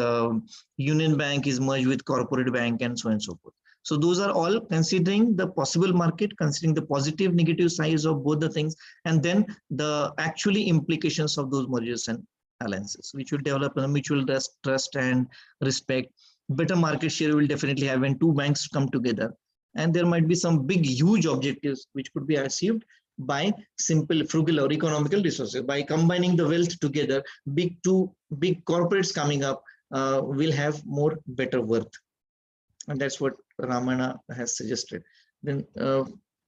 Union Bank is merged with Corporate Bank and so on and so forth. So those are all considering the possible market, considering the positive, negative sides of both the things, and then the actually implications of those mergers and alliances, which will develop a mutual trust and respect. Better market share will definitely have when two banks come together, and there might be some big, huge objectives which could be achieved by simple, frugal or economical resources. By combining the wealth together, big corporates coming up will have more better worth. And that's what Ramana has suggested. Then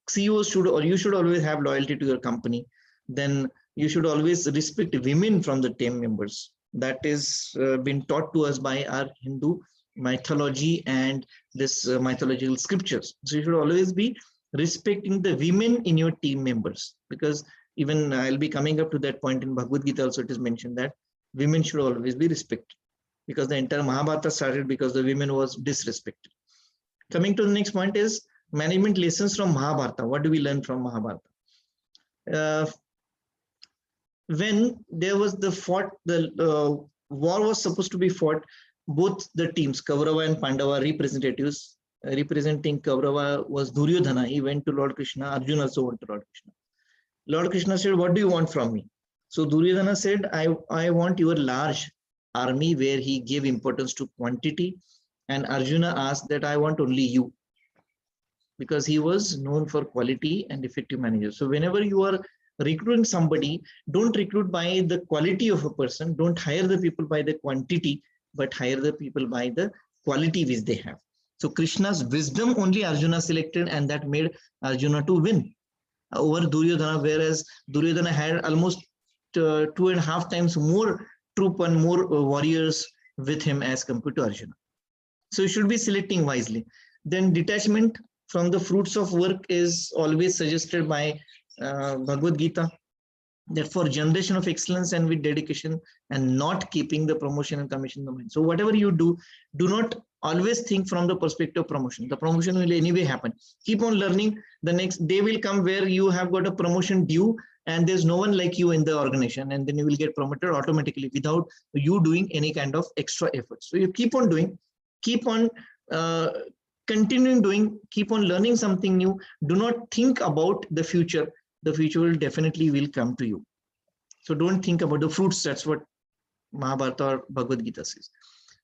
CEOs should, or you should always have loyalty to your company. Then you should always respect women from the team members. That is been taught to us by our Hindu mythology and this mythological scriptures. So you should always be respecting the women in your team members, because even I'll be coming up to that point in Bhagavad Gita also it is mentioned that women should always be respected, because the entire Mahabharata started because the women was disrespected. Coming to the next point is management lessons from Mahabharata. What do we learn from Mahabharata? When there was the war was supposed to be fought, both the teams, Kaurava and Pandava representatives, representing Kaurava was Duryodhana. He went to Lord Krishna. Arjuna also went to Lord Krishna. Lord Krishna said, what do you want from me? So Duryodhana said, I want your large army, where he gave importance to quantity. And Arjuna asked that I want only you, because he was known for quality and effective manager. So whenever you are recruiting somebody, don't recruit by the quality of a person. Don't hire the people by the quantity, but hire the people by the quality which they have. So Krishna's wisdom only Arjuna selected, and that made Arjuna to win over Duryodhana, whereas Duryodhana had almost 2.5 times more troop and more warriors with him as compared to Arjuna. So you should be selecting wisely. Then detachment from the fruits of work is always suggested by Bhagavad Gita, that for generation of excellence and with dedication, and not keeping the promotion and commission in the mind. So whatever you do, do not always think from the perspective of promotion. The promotion will anyway happen. Keep on learning. The next day will come where you have got a promotion due, and there's no one like you in the organization, and then you will get promoted automatically without you doing any kind of extra effort. So you keep on doing, keep on continuing doing, keep on learning something new. Do not think about the future. The future will definitely will come to you. So don't think about the fruits. That's what Mahabharata or Bhagavad Gita says.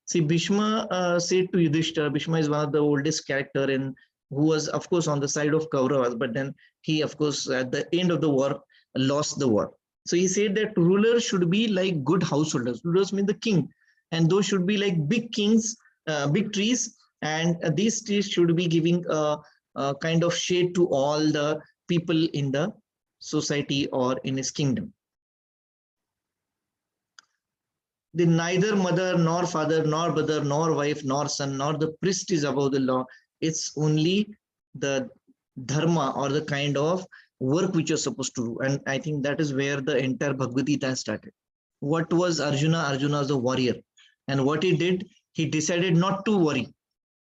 See, Bhishma said to Yudhishthira, Bhishma is one of the oldest character in who was, of course, on the side of Kauravas, but then he, of course, at the end of the war, lost the war. So he said that rulers should be like good householders. Rulers mean the king, and those should be like big kings, big trees, and these trees should be giving a kind of shade to all the people in the society or in his kingdom. The neither mother nor father nor brother nor wife nor son nor the priest is above the law. It's only the dharma or the kind of work which you're supposed to do. And I think that is where the entire Bhagavad Gita started. What was Arjuna? Arjuna was a warrior. And what he did, he decided not to worry,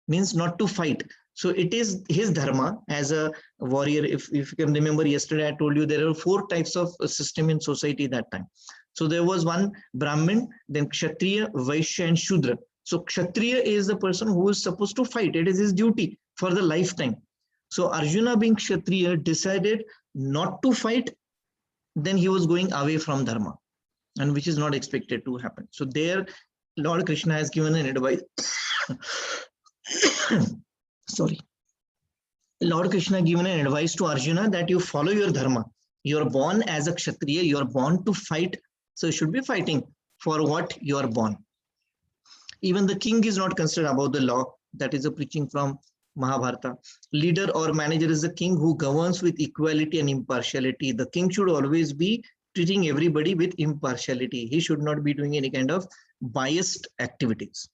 means not to fight. So it is his dharma as a warrior. If you can remember, yesterday I told you there are 4 types of system in society that time. So there was one Brahmin, then Kshatriya, Vaishya, and Shudra. So Kshatriya is the person who is supposed to fight. It is his duty for the lifetime. So Arjuna, being Kshatriya, decided not to fight. Then he was going away from dharma, and which is not expected to happen. So there Lord Krishna has given an advice. Sorry. Lord Krishna given an advice to Arjuna that you follow your dharma. You are born as a Kshatriya, you are born to fight. So you should be fighting for what you are born. Even the king is not considered above the law. That is a preaching from Mahabharata. Leader or manager is the king who governs with equality and impartiality. The king should always be treating everybody with impartiality. He should not be doing any kind of biased activities.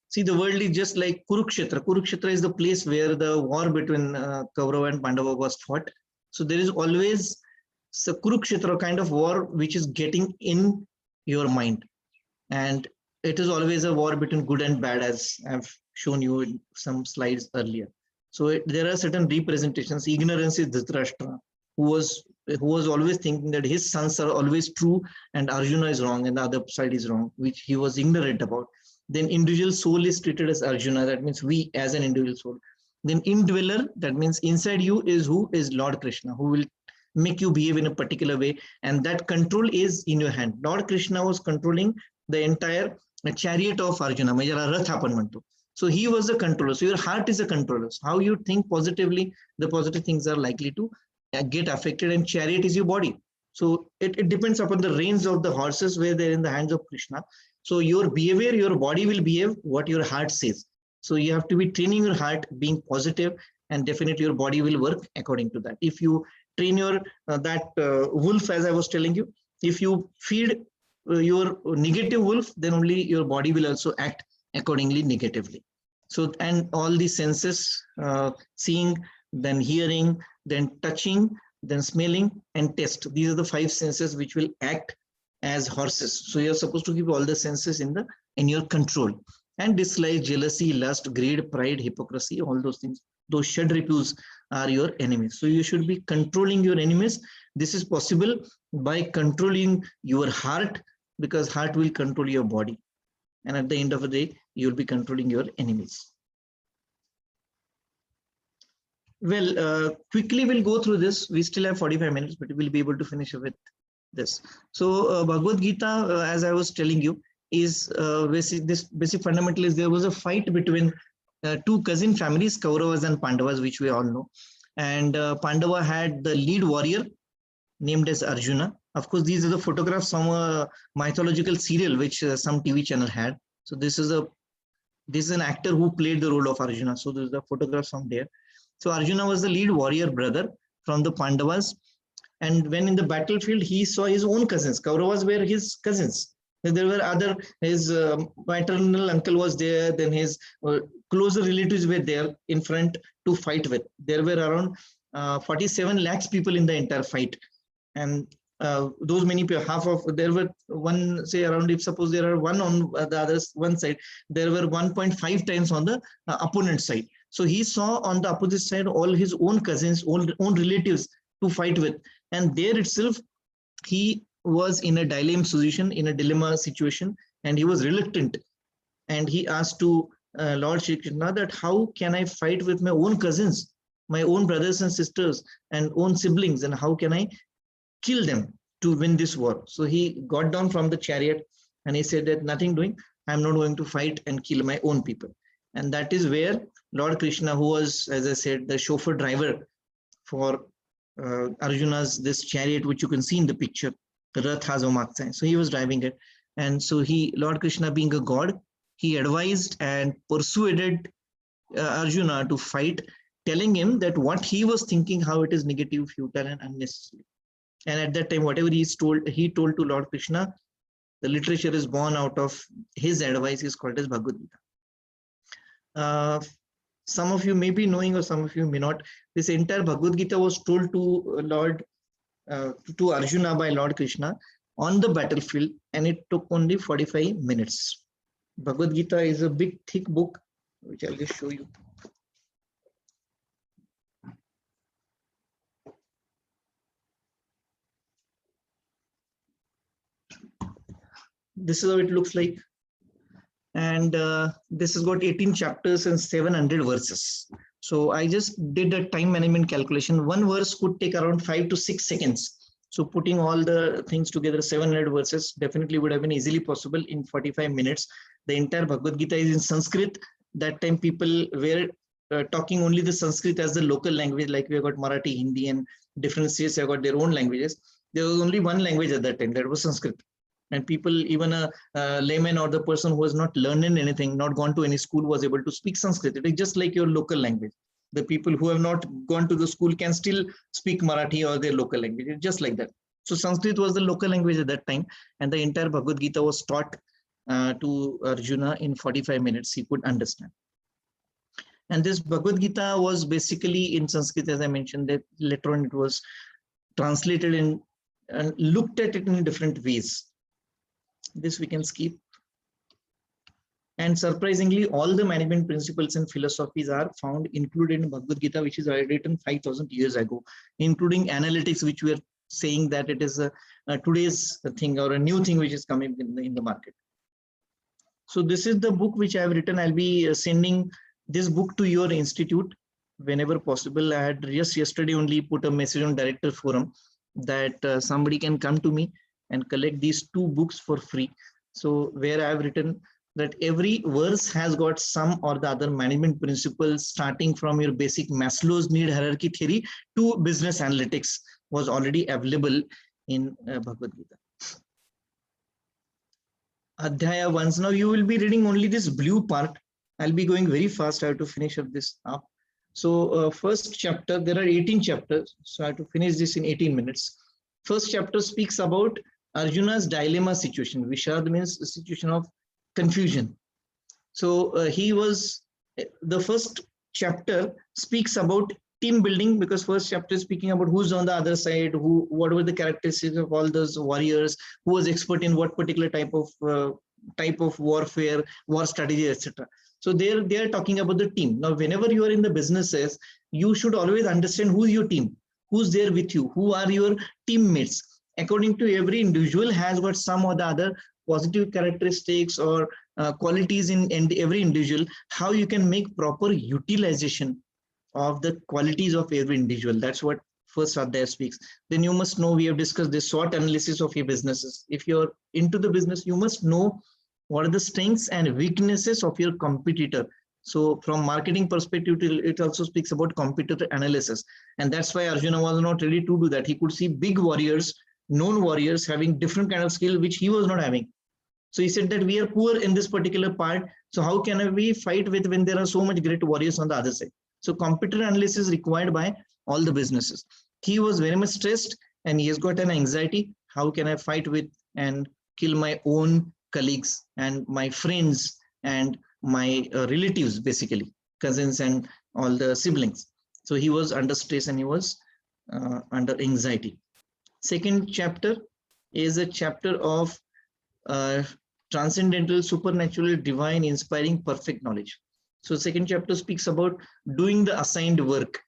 See, the world is just like Kurukshetra. Kurukshetra is the place where the war between Kaurava and Pandava was fought. So there is always a Kurukshetra kind of war which is getting in your mind. And it is always a war between good and bad, as I've shown you in some slides earlier. So there are certain representations. Ignorance is Dhritarashtra, who was always thinking that his sons are always true and Arjuna is wrong and the other side is wrong, which he was ignorant about. Then individual soul is treated as Arjuna. That means we as an individual soul. Then indweller, that means inside you is who is Lord Krishna, who will make you behave in a particular way. And that control is in your hand. Lord Krishna was controlling the entire chariot of Arjuna. So he was a controller. So your heart is a controller. So how you think positively, the positive things are likely to get affected, and chariot is your body. So it depends upon the reins of the horses where they're in the hands of Krishna. So your behavior, your body will behave what your heart says. So you have to be training your heart, being positive, and definitely your body will work according to that. If you train your wolf, as I was telling you, if you feed your negative wolf, then only your body will also act accordingly negatively. So, and all the senses, seeing, then hearing, then touching, then smelling and taste. These are the 5 senses which will act as horses. So you're supposed to keep all the senses in your control. And dislike, jealousy, lust, greed, pride, hypocrisy, all those things. Those Shadripus are your enemies. So you should be controlling your enemies. This is possible by controlling your heart, because heart will control your body. And at the end of the day, you'll be controlling your enemies. Well, quickly we'll go through this. We still have 45 minutes, but we'll be able to finish with this. So Bhagavad Gita, as I was telling you, is basic fundamental is there was a fight between 2 cousin families, Kauravas and Pandavas, which we all know. And Pandava had the lead warrior named as Arjuna. Of course, these are the photographs from a mythological serial which some TV channel had. So this is an actor who played the role of Arjuna. So there's the photographs from there. So Arjuna was the lead warrior brother from the Pandavas. And when in the battlefield, he saw his own cousins. Kauravas were his cousins. There were his maternal uncle was there, then his closer relatives were there in front to fight with. There were around 47 lakhs people in the entire fight. And those many people, there were one, say around, if suppose there are one on the other one side, there were 1.5 times on the opponent side. So he saw on the opposite side all his own cousins, own relatives to fight with. And there itself, he was in a dilemma situation, and he was reluctant. And he asked to Lord Shri Krishna that how can I fight with my own cousins, my own brothers and sisters and own siblings, and how can I kill them to win this war? So he got down from the chariot and he said that nothing doing, I'm not going to fight and kill my own people. And that is where Lord Krishna, who was, as I said, the chauffeur driver for Arjuna's this chariot, which you can see in the picture, Rath has a so he was driving it. And so Lord Krishna, being a god, he advised and persuaded Arjuna to fight, telling him that what he was thinking, how it is negative, futile and unnecessary. And at that time, whatever he told to Lord Krishna, the literature is born out of his advice, is called as Bhagavad Gita. Some of you may be knowing, or some of you may not. This entire Bhagavad Gita was told to to Arjuna by Lord Krishna on the battlefield, and it took only 45 minutes. Bhagavad Gita is a big, thick book, which I'll just show you. This is how it looks like. And this has got 18 chapters and 700 verses. So I just did a time management calculation. One verse could take around 5 to 6 seconds. So putting all the things together, 700 verses definitely would have been easily possible in 45 minutes. The entire Bhagavad Gita is in Sanskrit. That time people were talking only the Sanskrit as the local language, like we have got Marathi, Hindi, and different states have got their own languages. There was only one language at that time, that was Sanskrit. And people, even a layman or the person who has not learned anything, not gone to any school, was able to speak Sanskrit. It is just like your local language. The people who have not gone to the school can still speak Marathi or their local language. It's just like that. So Sanskrit was the local language at that time, and the entire Bhagavad Gita was taught to Arjuna in 45 minutes. He could understand. And this Bhagavad Gita was basically in Sanskrit, as I mentioned, that later on it was translated in and looked at it in different ways. This we can skip. And surprisingly, all the management principles and philosophies are found included in Bhagavad Gita, which is written 5,000 years ago, including analytics, which we are saying that it is today's thing or a new thing which is coming in the market. So this is the book which I have written. I'll be sending this book to your institute whenever possible. I had just yesterday only put a message on Director Forum that somebody can come to me and collect these 2 books for free. So where I have written that every verse has got some or the other management principles, starting from your basic Maslow's need hierarchy theory to business analytics, was already available in Bhagavad Gita. Adhyaya 1. Now you will be reading only this blue part. I'll be going very fast. I have to finish up this up. So first chapter, there are 18 chapters. So I have to finish this in 18 minutes. First chapter speaks about Arjuna's dilemma situation. Vishad means a situation of confusion. So the first chapter speaks about team building, because first chapter is speaking about who's on the other side, what were the characteristics of all those warriors, who was expert in what particular type of warfare, war strategy, etc. So they are talking about the team. Now, whenever you are in the businesses, you should always understand who's your team, who's there with you, who are your teammates. According to every individual has got some or the other positive characteristics or qualities in every individual, how you can make proper utilization of the qualities of every individual. That's what first Adhyaya speaks. Then you must know, we have discussed this SWOT analysis of your businesses. If you're into the business, you must know what are the strengths and weaknesses of your competitor. So from marketing perspective, it also speaks about competitor analysis. And that's why Arjuna was not ready to do that. He could see big warriors, known warriors having different kind of skill, which he was not having. So he said that we are poor in this particular part. So how can we fight with when there are so much great warriors on the other side? So competitor analysis is required by all the businesses. He was very much stressed and he has got an anxiety. How can I fight with and kill my own colleagues and my friends and my relatives, basically cousins and all the siblings. So he was under stress and he was under anxiety. Second chapter is a chapter of transcendental, supernatural, divine, inspiring, perfect knowledge. So second chapter speaks about doing the assigned work.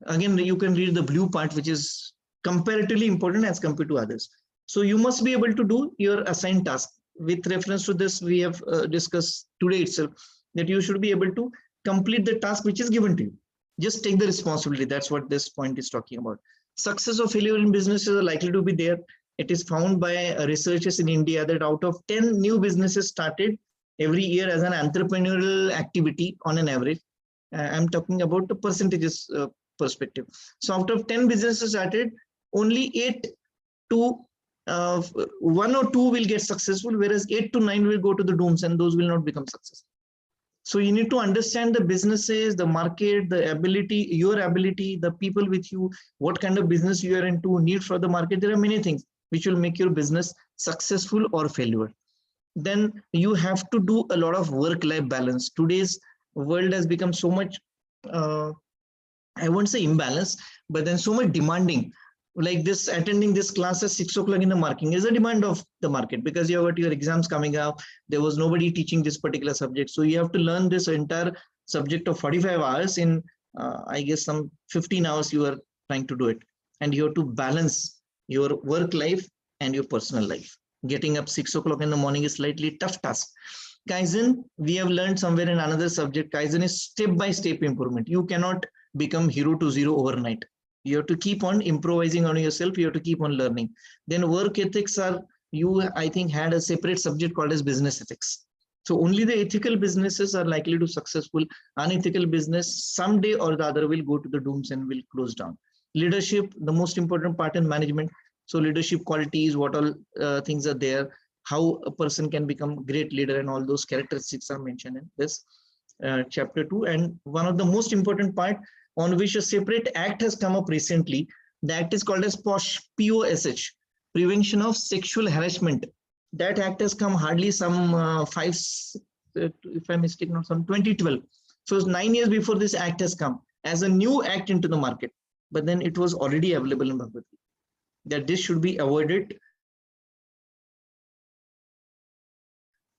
Again, you can read the blue part, which is comparatively important as compared to others. So you must be able to do your assigned task. With reference to this, we have discussed today itself that you should be able to complete the task which is given to you. Just take the responsibility. That's what this point is talking about. Success or failure in businesses are likely to be there. It is found by researchers in India that out of 10 new businesses started every year as an entrepreneurial activity on an average, I'm talking about the percentages perspective. So out of 10 businesses started, only 8 to 1 or 2 will get successful, whereas 8 to 9 will go to the dooms and those will not become successful. So you need to understand the businesses, the market, the ability, your ability, the people with you, what kind of business you are into, need for the market. There are many things which will make your business successful or failure. Then you have to do a lot of work-life balance. Today's world has become so much, I won't say imbalance, but then so much demanding. Like this, attending this class at 6 o'clock in the morning is a demand of the market, because you have got your exams coming up. There was nobody teaching this particular subject. So you have to learn this entire subject of 45 hours in, I guess, some 15 hours you are trying to do it. And you have to balance your work life and your personal life. Getting up 6 o'clock in the morning is slightly tough task. Kaizen, we have learned somewhere in another subject, Kaizen is step-by-step improvement. You cannot become hero to zero overnight. You have to keep on improvising on yourself. You have to keep on learning. Then work ethics are, you, I think, had a separate subject called as business ethics. So only the ethical businesses are likely to successful. Unethical business someday or the other will go to the dooms and will close down. Leadership, the most important part in management. So leadership qualities, what all things are there. how a person can become great leader, and all those characteristics are mentioned in this chapter 2. And one of the most important part on which a separate act has come up recently, the act is called as POSH, Prevention of Sexual Harassment. That act has come hardly some if I'm mistaken, not some 2012. So 9 years before this act has come as a new act into the market, but then it was already available in Bhagavad Gita, that this should be avoided,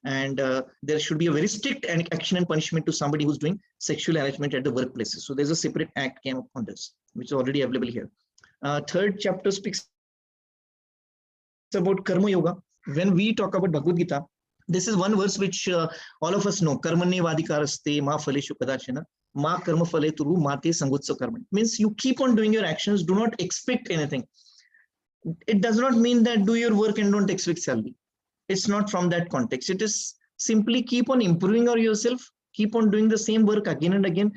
and there should be a very strict action and punishment to somebody who's doing sexual harassment at the workplaces. So there's a separate act came up on this, which is already available here. Third chapter speaks about Karma Yoga. When we talk about Bhagavad Gita, this is one verse which all of us know. Karmanye vadikaraste ma phaleshu kadachana ma karma phale turu mate sangutsa karma. Means you keep on doing your actions, do not expect anything. It does not mean that do your work and don't expect salary. It's not from that context. It is simply keep on improving yourself, keep on doing the same work again and again,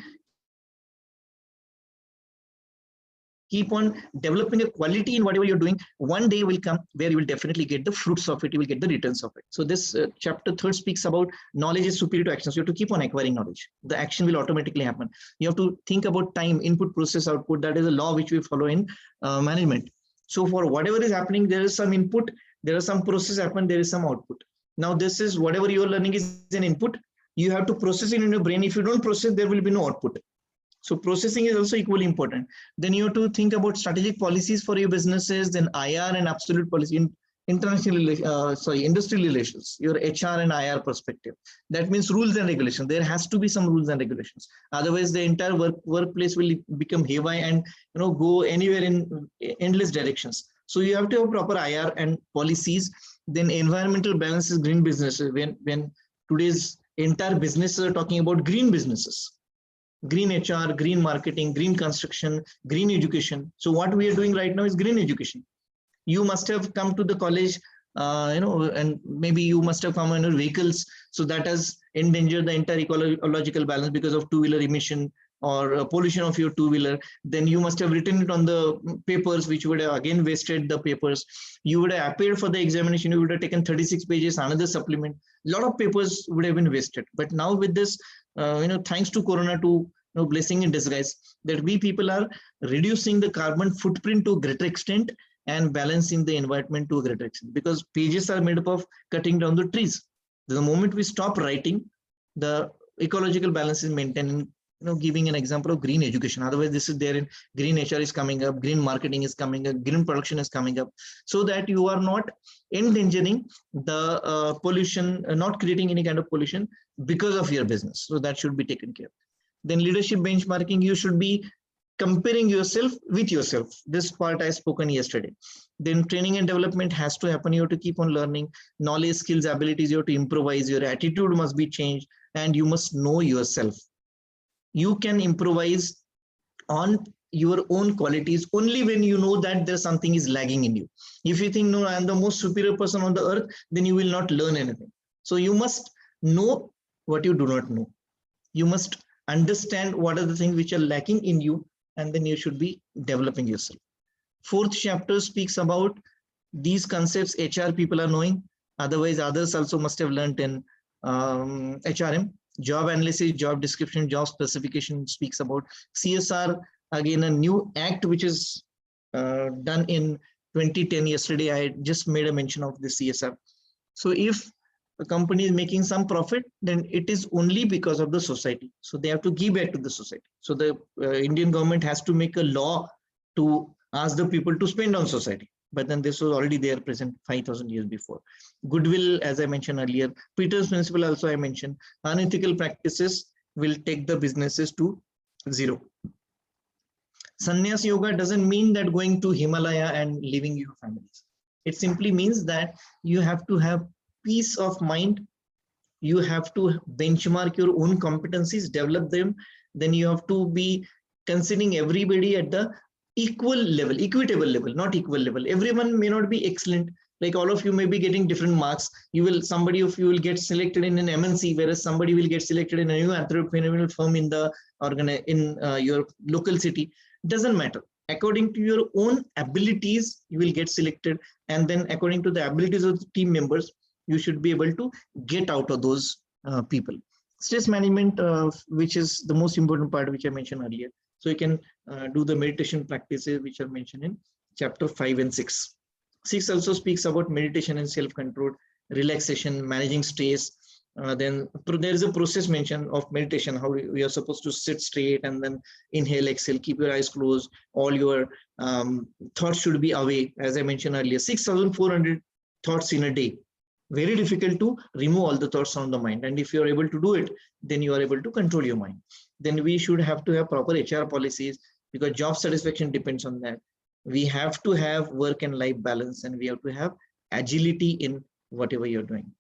keep on developing a quality in whatever you're doing. One day will come where you will definitely get the fruits of it, you will get the returns of it. So this chapter 3 speaks about knowledge is superior to action. So you have to keep on acquiring knowledge. The action will automatically happen. You have to think about time, input, process, output. That is a law which we follow in management. So for whatever is happening, there is some input, there is some process happen, there is some output. Now this is whatever you're learning is an input. You have to process it in your brain. If you don't process, there will be no output. So processing is also equally important. Then you have to think about strategic policies for your businesses, then IR and absolute policy in industrial relations, your HR and IR perspective. That means rules and regulations. There has to be some rules and regulations. Otherwise, the entire workplace will become haywire and go anywhere in endless directions. So you have to have proper IR and policies. Then environmental balance is green businesses. When today's entire businesses are talking about green businesses. Green HR, green marketing, green construction, green education. So what we are doing right now is green education. You must have come to the college, and maybe you must have come on your vehicles. So that has endangered the entire ecological balance because of two-wheeler emission or pollution of your two-wheeler. Then you must have written it on the papers, which would have again wasted the papers. You would have appeared for the examination. You would have taken 36 pages, another supplement. A lot of papers would have been wasted. But now with this, thanks to Corona, to blessing in disguise, that we people are reducing the carbon footprint to a greater extent and balancing the environment to a greater extent, because pages are made up of cutting down the trees. The moment we stop writing, the ecological balance is maintained. Giving an example of green education. Otherwise, this is there in green HR is coming up, green marketing is coming up, green production is coming up, so that you are not endangering the pollution, not creating any kind of pollution because of your business. So that should be taken care of. Then leadership benchmarking, you should be comparing yourself with yourself. This part I spoken yesterday. Then training and development has to happen. You have to keep on learning knowledge, skills, abilities. You have to improvise. Your attitude must be changed, and you must know yourself. You can improvise on your own qualities only when you know that there's something is lagging in you. If you think, no, I am the most superior person on the earth, then you will not learn anything. So you must know what you do not know. You must understand what are the things which are lacking in you, and then you should be developing yourself. Fourth chapter speaks about these concepts HR people are knowing. Otherwise, others also must have learned in HRM. Job analysis, job description, job specification speaks about CSR. Again, a new act which is done in 2010. Yesterday, I just made a mention of the CSR. So if a company is making some profit, then it is only because of the society. So they have to give back to the society. So the Indian government has to make a law to ask the people to spend on society. But then this was already there present 5,000 years before. Goodwill, as I mentioned earlier, Peter's principle also I mentioned, unethical practices will take the businesses to zero. Sannyas yoga doesn't mean that going to Himalaya and leaving your families. It simply means that you have to have peace of mind. You have to benchmark your own competencies, develop them. Then you have to be considering everybody at the equal level, equitable level, not equal level. Everyone may not be excellent. Like all of you may be getting different marks. Somebody of you will get selected in an MNC, whereas somebody will get selected in a new entrepreneurial firm in the your local city. Doesn't matter. According to your own abilities, you will get selected, and then according to the abilities of the team members, you should be able to get out of those people. Stress management, which is the most important part, which I mentioned earlier. So you can do the meditation practices which are mentioned in chapter 5 and 6. 6 also speaks about meditation and self-control, relaxation, managing stress. Then there is a process mentioned of meditation, how we are supposed to sit straight and then inhale, exhale, keep your eyes closed. All your thoughts should be away. As I mentioned earlier, 6,400 thoughts in a day. Very difficult to remove all the thoughts from the mind. And if you're able to do it, then you are able to control your mind. Then we should have to have proper HR policies, because job satisfaction depends on that. We have to have work and life balance, and we have to have agility in whatever you're doing.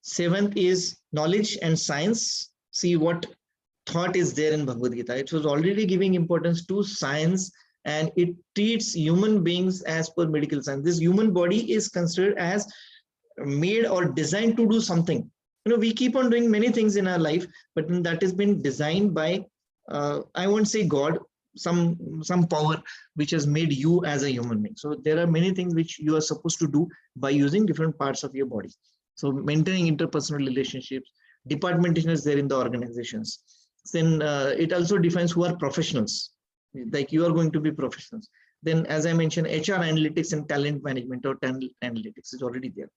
7th is knowledge and science. See what thought is there in Bhagavad Gita. It was already giving importance to science, and it treats human beings as per medical science. This human body is considered as made or designed to do something. You know, we keep on doing many things in our life, but that has been designed by, I won't say God, some power which has made you as a human being. So there are many things which you are supposed to do by using different parts of your body. So maintaining interpersonal relationships, departmentation is there in the organizations. Then it also defines who are professionals, like you are going to be professionals. Then, as I mentioned, HR analytics and talent management or talent analytics is already there.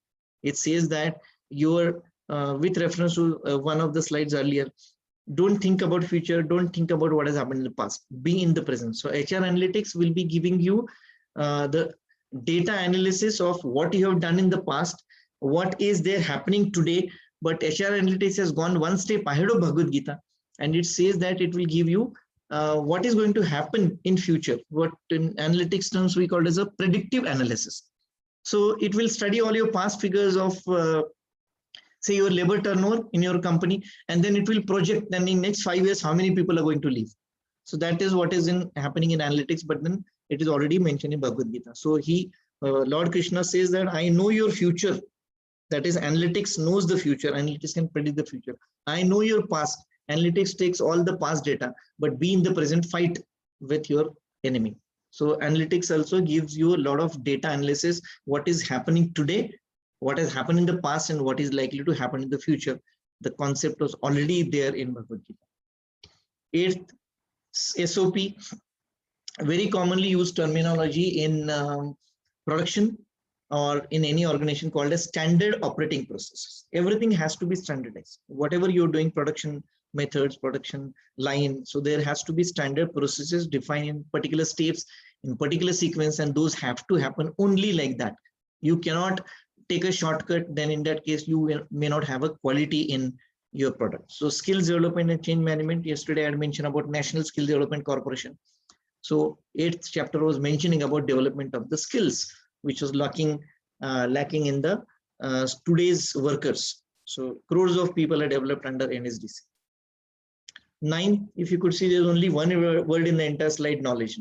It says that you're with reference to one of the slides earlier, don't think about future, don't think about what has happened in the past, be in the present. So HR analytics will be giving you the data analysis of what you have done in the past, what is there happening today. But HR analytics has gone one step ahead of Bhagavad Gita, and it says that it will give you what is going to happen in future, what in analytics terms we call as a predictive analysis. So it will study all your past figures of say your labor turnover in your company, and then it will project then in next 5 years how many people are going to leave. So that is what is happening in analytics, but then it is already mentioned in Bhagavad Gita. So Lord Krishna says that I know your future. That is, analytics knows the future. Analytics can predict the future. I know your past. Analytics takes all the past data, but be in the present, fight with your enemy. So analytics also gives you a lot of data analysis, what is happening today, what has happened in the past, and what is likely to happen in the future. The concept was already there in Bhagavad Gita. 8th, SOP, very commonly used terminology in production or in any organization called as standard operating processes. Everything has to be standardized. Whatever you're doing, production methods, production line, so there has to be standard processes defined in particular steps, in particular sequence, and those have to happen only like that. You cannot take a shortcut, then in that case you may not have a quality in your product. So skills development and change management, yesterday I had mentioned about National Skill Development Corporation. So 8th chapter was mentioning about development of the skills, which was lacking in the today's workers. So crores of people are developed under NSDC. 9, if you could see, there's only one word in the entire slide: knowledge.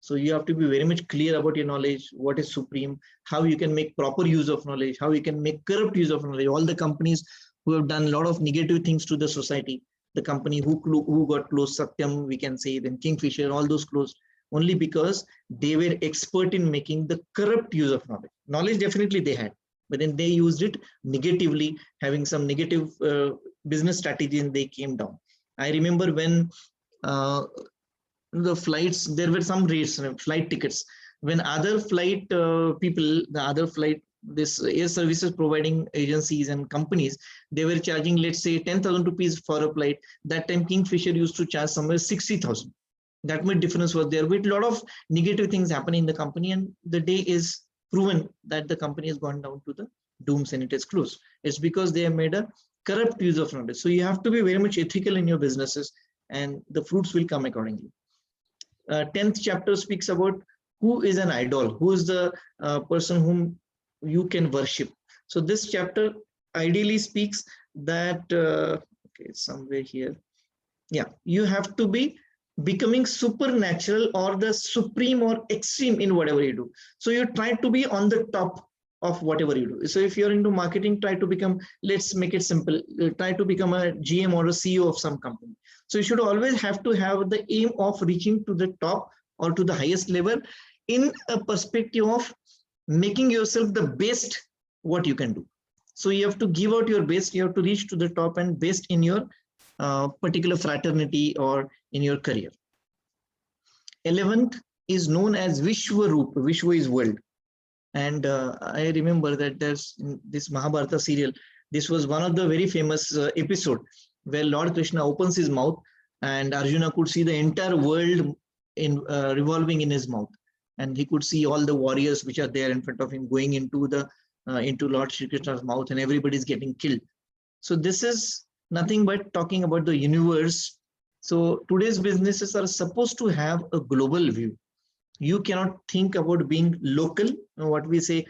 So you have to be very much clear about your knowledge, what is supreme, how you can make proper use of knowledge, how you can make corrupt use of knowledge. All the companies who have done a lot of negative things to the society, the company who got closed, Satyam, we can say, then Kingfisher, all those closed, only because they were expert in making the corrupt use of knowledge. Knowledge definitely they had, but then they used it negatively, having some negative business strategy, and they came down. I remember when the flights, there were some rates, flight tickets, when other flight this air services providing agencies and companies, they were charging, let's say, 10,000 rupees for a flight. That time Kingfisher used to charge somewhere 60,000. That much difference was there, with a lot of negative things happening in the company, and the day is proven that the company has gone down to the dooms and it is closed. It's because they have made a corrupt use of knowledge. So you have to be very much ethical in your businesses, and the fruits will come accordingly. 10th chapter speaks about who is an idol, who is the person whom you can worship. So this chapter ideally speaks that okay, somewhere here, yeah, you have to be becoming supernatural or the supreme or extreme in whatever you do. So you try to be on the top of whatever you do. So if you're into marketing, try to become, let's make it simple, try to become a GM or a CEO of some company. So you should always have to have the aim of reaching to the top or to the highest level in a perspective of making yourself the best what you can do. So you have to give out your best, you have to reach to the top and best in your particular fraternity or in your career. 11th is known as Vishwarup. Vishwa is world. And I remember that there's this Mahabharata serial. This was one of the very famous episode where Lord Krishna opens his mouth and Arjuna could see the entire world in revolving in his mouth, and he could see all the warriors which are there in front of him going into the into Lord Shri Krishna's mouth, and everybody's getting killed. So this is nothing but talking about the universe. So today's businesses are supposed to have a global view. You cannot think about being local. What we say,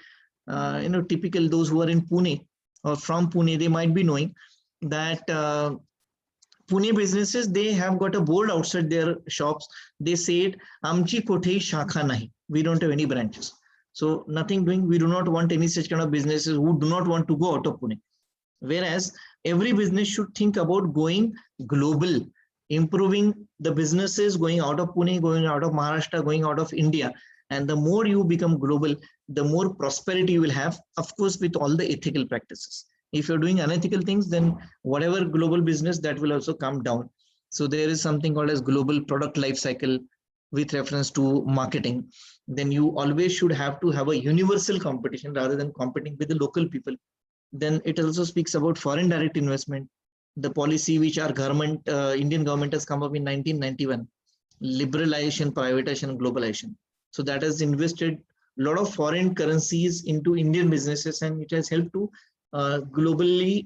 typical those who are in Pune or from Pune, they might be knowing that Pune businesses, they have got a board outside their shops. They said, "Amchi kothei shakha nahi." We don't have any branches. So nothing doing. We do not want any such kind of businesses who do not want to go out of Pune. Whereas every business should think about going global, improving the businesses going out of Pune, going out of Maharashtra, going out of India. And the more you become global, the more prosperity you will have, of course, with all the ethical practices. If you're doing unethical things, then whatever global business, that will also come down. So there is something called as global product life cycle with reference to marketing. Then you always should have to have a universal competition rather than competing with the local people. Then it also speaks about foreign direct investment, the policy which our government, Indian government has come up in 1991, liberalization, privatization, and globalization. So that has invested a lot of foreign currencies into Indian businesses, and it has helped to globally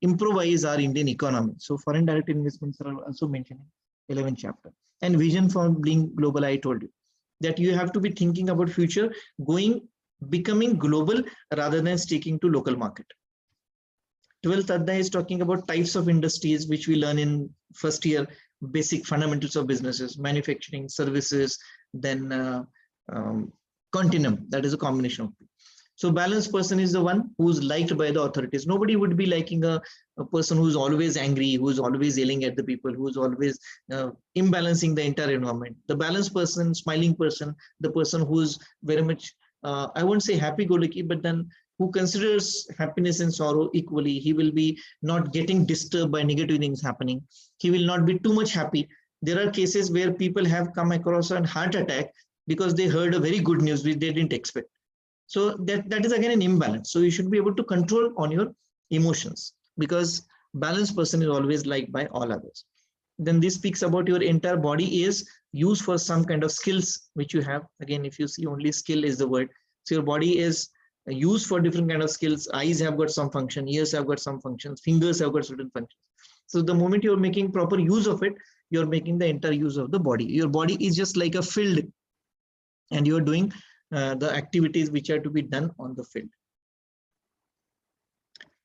improvise our Indian economy. So foreign direct investments are also mentioned in 11th chapter. And vision for being global, I told you that you have to be thinking about future becoming global rather than sticking to local market. 12th Adhyay is talking about types of industries, which we learn in first year, basic fundamentals of businesses, manufacturing, services, then continuum, that is a combination of two. So balanced person is the one who's liked by the authorities. Nobody would be liking a person who's always angry, who's always yelling at the people, who's always imbalancing the entire environment. The balanced person, smiling person, the person who's very much, I won't say happy-go-lucky, but then who considers happiness and sorrow equally. He will be not getting disturbed by negative things happening. He will not be too much happy. There are cases where people have come across a heart attack because they heard a very good news which they didn't expect. So that is again an imbalance. So you should be able to control on your emotions, because balanced person is always liked by all others. Then this speaks about your entire body is used for some kind of skills which you have. Again, if you see, only skill is the word. So your body is used for different kind of skills. Eyes have got some function, ears have got some functions, fingers have got certain functions. So the moment you're making proper use of it, you're making the entire use of the body. Your body is just like a field, and you're doing the activities which are to be done on the field.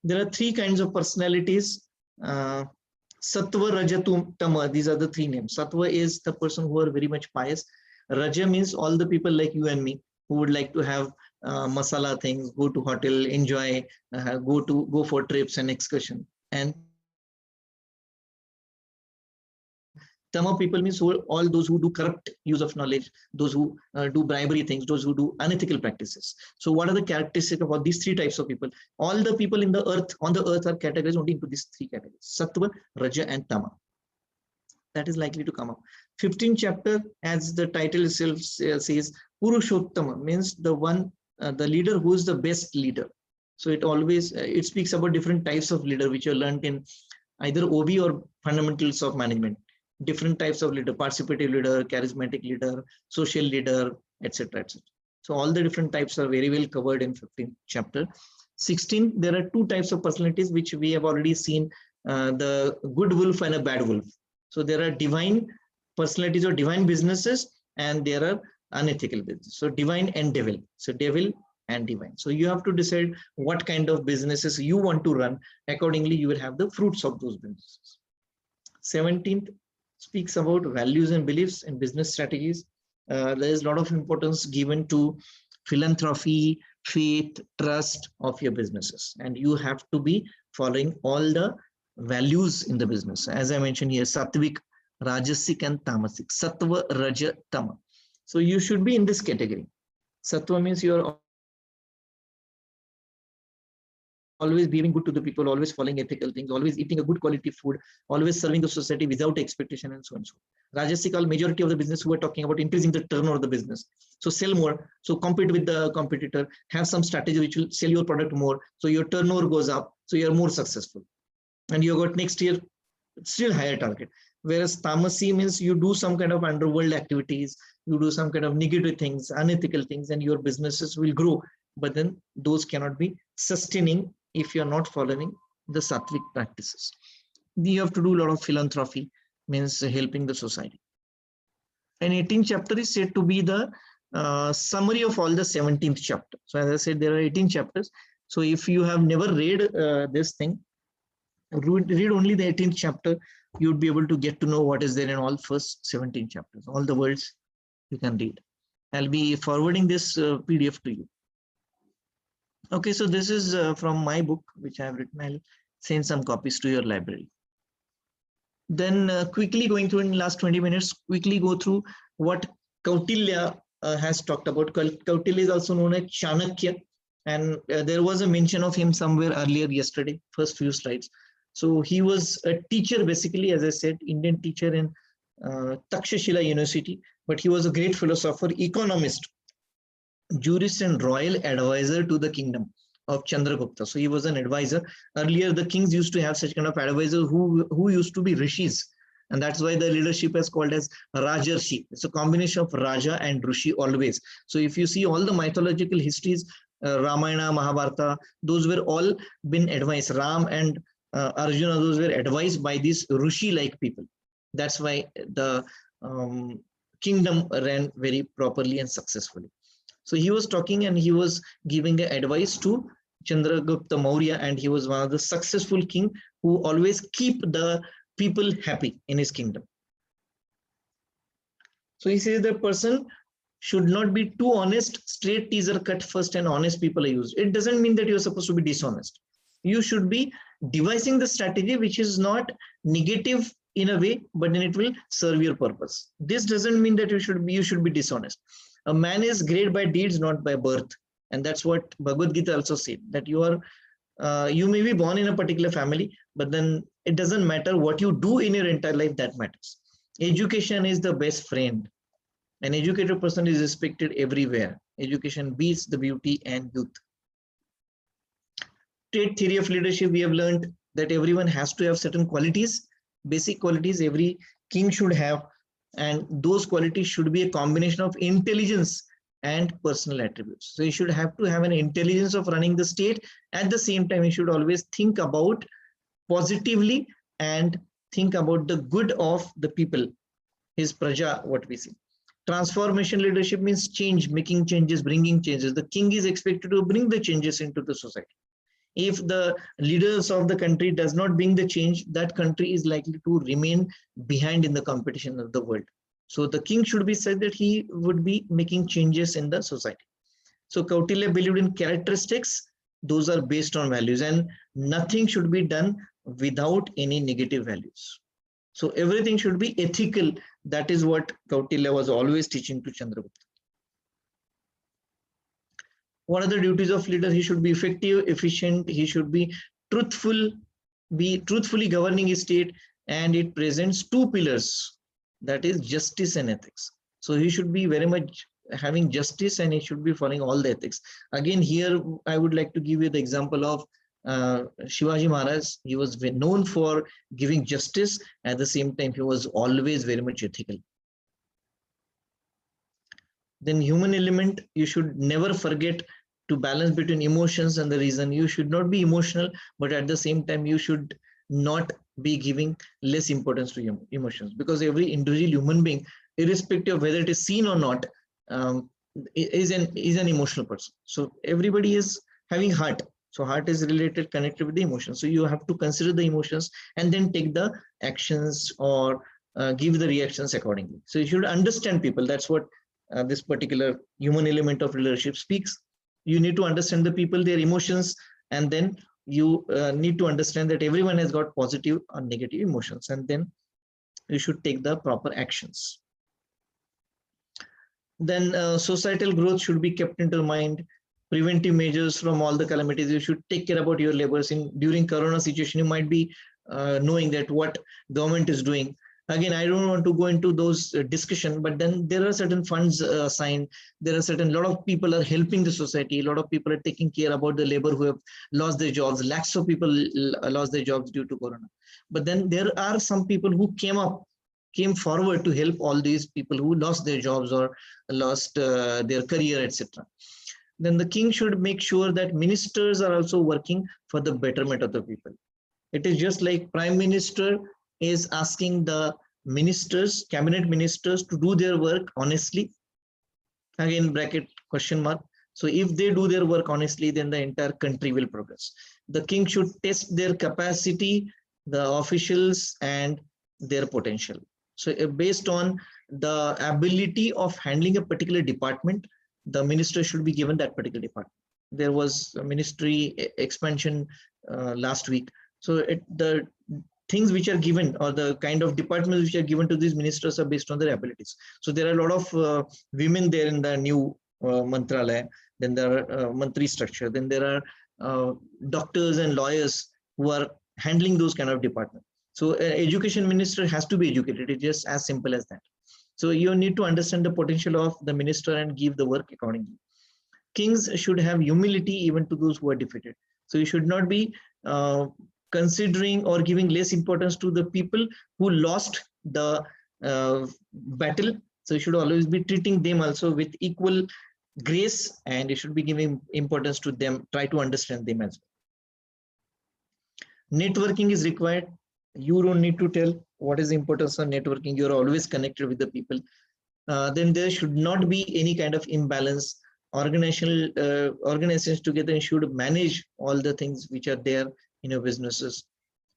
There are three kinds of personalities. Sattva, Raja, Tama. These are the three names. Sattva is the person who are very much pious. Raja means all the people like you and me who would like to have masala things, go to hotel, enjoy, go for trips and excursion. And Tama people means all those who do corrupt use of knowledge, those who do bribery things, those who do unethical practices. So what are the characteristics of all these three types of people? All the people in the earth, on the earth, are categorized only into these three categories: Sattva, Raja, and Tama. That is likely to come up. 15th chapter, as the title itself says, Purushottama means the one, the leader who is the best leader. So it always, it speaks about different types of leader which are learned in either OB or fundamentals of management. Different types of leader: participative leader, charismatic leader, social leader, etc., etc. So all the different types are very well covered in 15th chapter. 16, there are two types of personalities which we have already seen, the good wolf and a bad wolf. So there are divine personalities or divine businesses, and there are unethical business. So divine and devil. So devil and divine. So you have to decide what kind of businesses you want to run. Accordingly, you will have the fruits of those businesses. 17th speaks about values and beliefs and business strategies. There is a lot of importance given to philanthropy, faith, trust of your businesses, and you have to be following all the values in the business. As I mentioned here, Sattvic, Rajasic, and Tamasic. Sattva, Raja, Tama. So you should be in this category. Sattva means you're always behaving good to the people, always following ethical things, always eating a good quality food, always serving the society without expectation, and so on. So Rajasic, majority of the business who are talking about increasing the turnover of the business. So sell more, so compete with the competitor, have some strategy which will sell your product more, so your turnover goes up, so you're more successful. And you got next year still higher target. Whereas Tamasi means you do some kind of underworld activities, you do some kind of negative things, unethical things, and your businesses will grow. But then those cannot be sustaining if you're not following the Sattvic practices. You have to do a lot of philanthropy, means helping the society. And 18th chapter is said to be the summary of all the 17th chapter. So as I said, there are 18 chapters. So if you have never read this thing, read only the 18th chapter, you'd be able to get to know what is there in all first 17 chapters, all the words you can read. I'll be forwarding this PDF to you. Okay, so this is from my book, which I have written. I'll send some copies to your library. Then quickly going through in the last 20 minutes, quickly go through what Kautilya has talked about. Kautilya is also known as Chanakya, and there was a mention of him somewhere earlier yesterday, first few slides. So he was a teacher, basically, as I said, Indian teacher in Takshashila University, but he was a great philosopher, economist, jurist, and royal advisor to the kingdom of Chandragupta. So he was an advisor. Earlier, the kings used to have such kind of advisors who used to be rishis. And that's why the leadership is called as Rajarshi. It's a combination of Raja and Rishi always. So if you see all the mythological histories, Ramayana, Mahabharata, those were all been advised. Ram and Arjuna, those were advised by these Rishi-like people. That's why the kingdom ran very properly and successfully. So he was talking and he was giving advice to Chandragupta Maurya, and he was one of the successful king who always keep the people happy in his kingdom. So he says the person should not be too honest. Straight teeth are cut first and honest people are used. It doesn't mean that you're supposed to be dishonest. You should be devising the strategy which is not negative in a way, but then it will serve your purpose. This doesn't mean that you should be dishonest. A man is great by deeds, not by birth. And that's what Bhagavad Gita also said, that you may be born in a particular family, but then it doesn't matter what you do in your entire life, that matters. Education is the best friend. An educated person is respected everywhere. Education beats the beauty and youth. Trait theory of leadership, we have learned that everyone has to have certain qualities, basic qualities every king should have, and those qualities should be a combination of intelligence and personal attributes. So you should have to have an intelligence of running the state. At the same time, you should always think about positively and think about the good of the people, his praja, what we see. Transformation leadership means change, making changes, bringing changes. The king is expected to bring the changes into the society. If the leaders of the country does not bring the change, that country is likely to remain behind in the competition of the world. So the king should be said that he would be making changes in the society. So Kautilya believed in characteristics. Those are based on values, and nothing should be done without any negative values. So everything should be ethical. That is what Kautilya was always teaching to Chandragupta. What are the duties of leader? He should be effective, efficient. He should be truthful, be truthfully governing his state, and it presents two pillars, that is justice and ethics. So he should be very much having justice, and he should be following all the ethics. Again, here I would like to give you the example of Shivaji Maharaj. He was known for giving justice. At the same time, he was always very much ethical. Then human element, you should never forget to balance between emotions and the reason. You should not be emotional, but at the same time, you should not be giving less importance to emotions, because every individual human being, irrespective of whether it is seen or not, is an emotional person. So everybody is having heart. So heart is related, connected with the emotions. So you have to consider the emotions and then take the actions or give the reactions accordingly. So you should understand people. That's what this particular human element of leadership speaks. You need to understand the people, their emotions, and then you need to understand that everyone has got positive or negative emotions, and then you should take the proper actions. Then societal growth should be kept into mind. preventive measures from all the calamities. You should take care about your laborers. During Corona situation, you might be knowing that what government is doing. Again, I don't want to go into those discussion, but then there are certain funds assigned. There are certain, lot of people are helping the society. A lot of people are taking care about the labor who have lost their jobs. Lakhs of people lost their jobs due to Corona. But then there are some people who came forward to help all these people who lost their jobs or lost their career, etc. Then the king should make sure that ministers are also working for the betterment of the people. It is just like Prime Minister is asking the ministers, cabinet ministers, to do their work honestly. Again, bracket question mark. So if they do their work honestly, then the entire country will progress. The king should test their capacity, the officials, and their potential. So based on the ability of handling a particular department, the minister should be given that particular department. There was a ministry expansion last week. So the things which are given, or the kind of departments which are given to these ministers, are based on their abilities. So there are a lot of women there in the new Mantralaya. Then there are Mantri structure. Then there are doctors and lawyers who are handling those kind of departments. So education minister has to be educated. It's just as simple as that. So you need to understand the potential of the minister and give the work accordingly. Kings should have humility even to those who are defeated. So you should not be considering or giving less importance to the people who lost the battle. So you should always be treating them also with equal grace, and you should be giving importance to them. Try to understand them as well. Networking is required. You don't need to tell what is the importance of networking. You're always connected with the people. Then there should not be any kind of imbalance. Organizations together should manage all the things which are there in your businesses.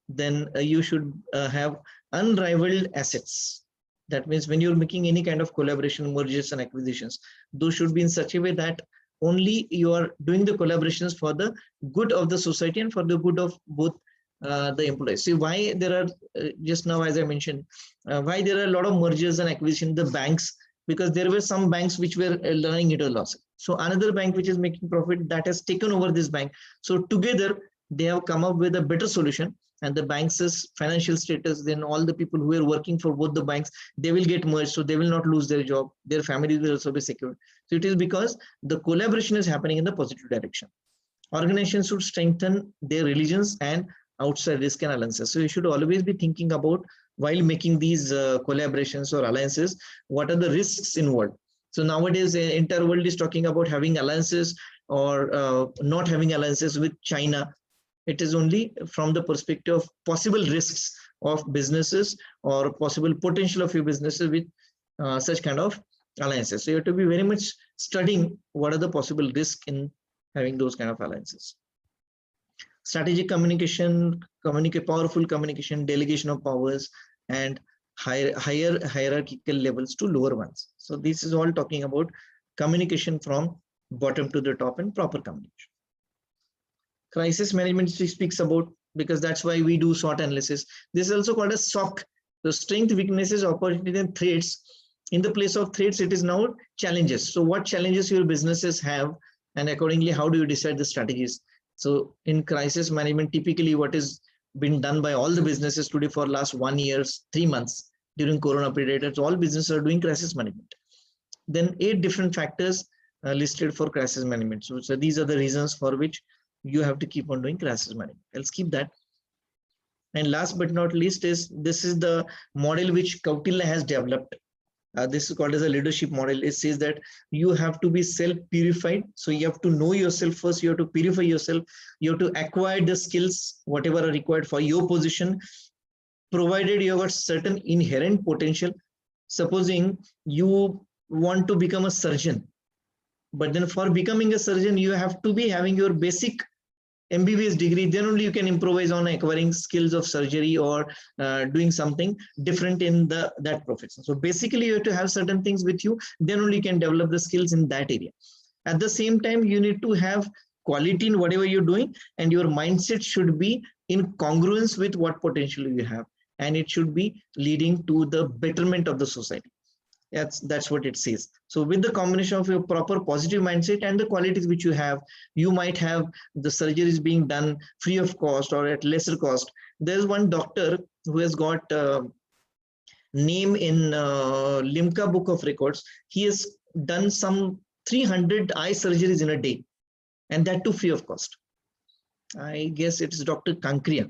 Then you should have unrivaled assets. That means when you're making any kind of collaboration, mergers and acquisitions, those should be in such a way that only you are doing the collaborations for the good of the society and for the good of both the employees. See why there are, just now as I mentioned, why there are a lot of mergers and acquisitions, the banks, because there were some banks which were running into a loss. So another bank which is making profit, that has taken over this bank. So together they have come up with a better solution, and the bank's financial status, then all the people who are working for both the banks, they will get merged, so they will not lose their job. Their families will also be secured. So it is because the collaboration is happening in the positive direction. Organizations should strengthen their religions and outside risk and alliances. So you should always be thinking about, while making these collaborations or alliances, what are the risks involved. So nowadays the entire world is talking about having alliances or not having alliances with China. It is only from the perspective of possible risks of businesses or possible potential of your businesses with such kind of alliances. So you have to be very much studying what are the possible risks in having those kind of alliances. Strategic communication, powerful communication, delegation of powers, and higher hierarchical levels to lower ones. So this is all talking about communication from bottom to the top and proper communication. Crisis management speaks about, because that's why we do SWOT analysis. This is also called a SOC. So strength, weaknesses, opportunities, and threats. In the place of threats, it is now challenges. So what challenges your businesses have, and accordingly, how do you decide the strategies? So in crisis management, typically what is been done by all the businesses today for last 1 year, 3 months during Corona period, all businesses are doing crisis management. Then 8 different factors listed for crisis management. So these are the reasons for which you have to keep on doing crisis management. I'll skip that. And last but not least this is the model which Kautilya has developed. This is called as a leadership model. It says that you have to be self-purified. So you have to know yourself first. You have to purify yourself. You have to acquire the skills, whatever are required for your position, provided you have got certain inherent potential. Supposing you want to become a surgeon, but then for becoming a surgeon, you have to be having your basic MBBS degree, then only you can improvise on acquiring skills of surgery or doing something different in that profession. So basically you have to have certain things with you, then only you can develop the skills in that area. At the same time, you need to have quality in whatever you're doing, and your mindset should be in congruence with what potential you have, and it should be leading to the betterment of the society. That's what it says. So with the combination of your proper positive mindset and the qualities which you might have the surgeries being done free of cost or at lesser cost. There's one doctor who has got name in Limca Book of Records. He has done some 300 eye surgeries in a day, and that too free of cost. I guess it is Dr. Kankria.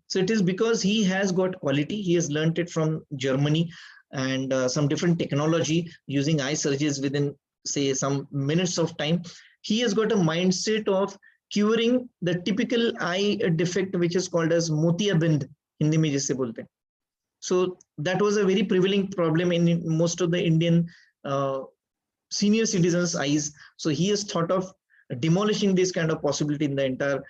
So it is because he has got quality. He has learned it from Germany and some different technology using eye surgeries within, say, some minutes of time. He has got a mindset of curing the typical eye defect, which is called as motiabind, Hindi mein jise bolte hain. So that was a very prevalent problem in most of the Indian senior citizens' eyes. So he has thought of demolishing this kind of possibility in the entire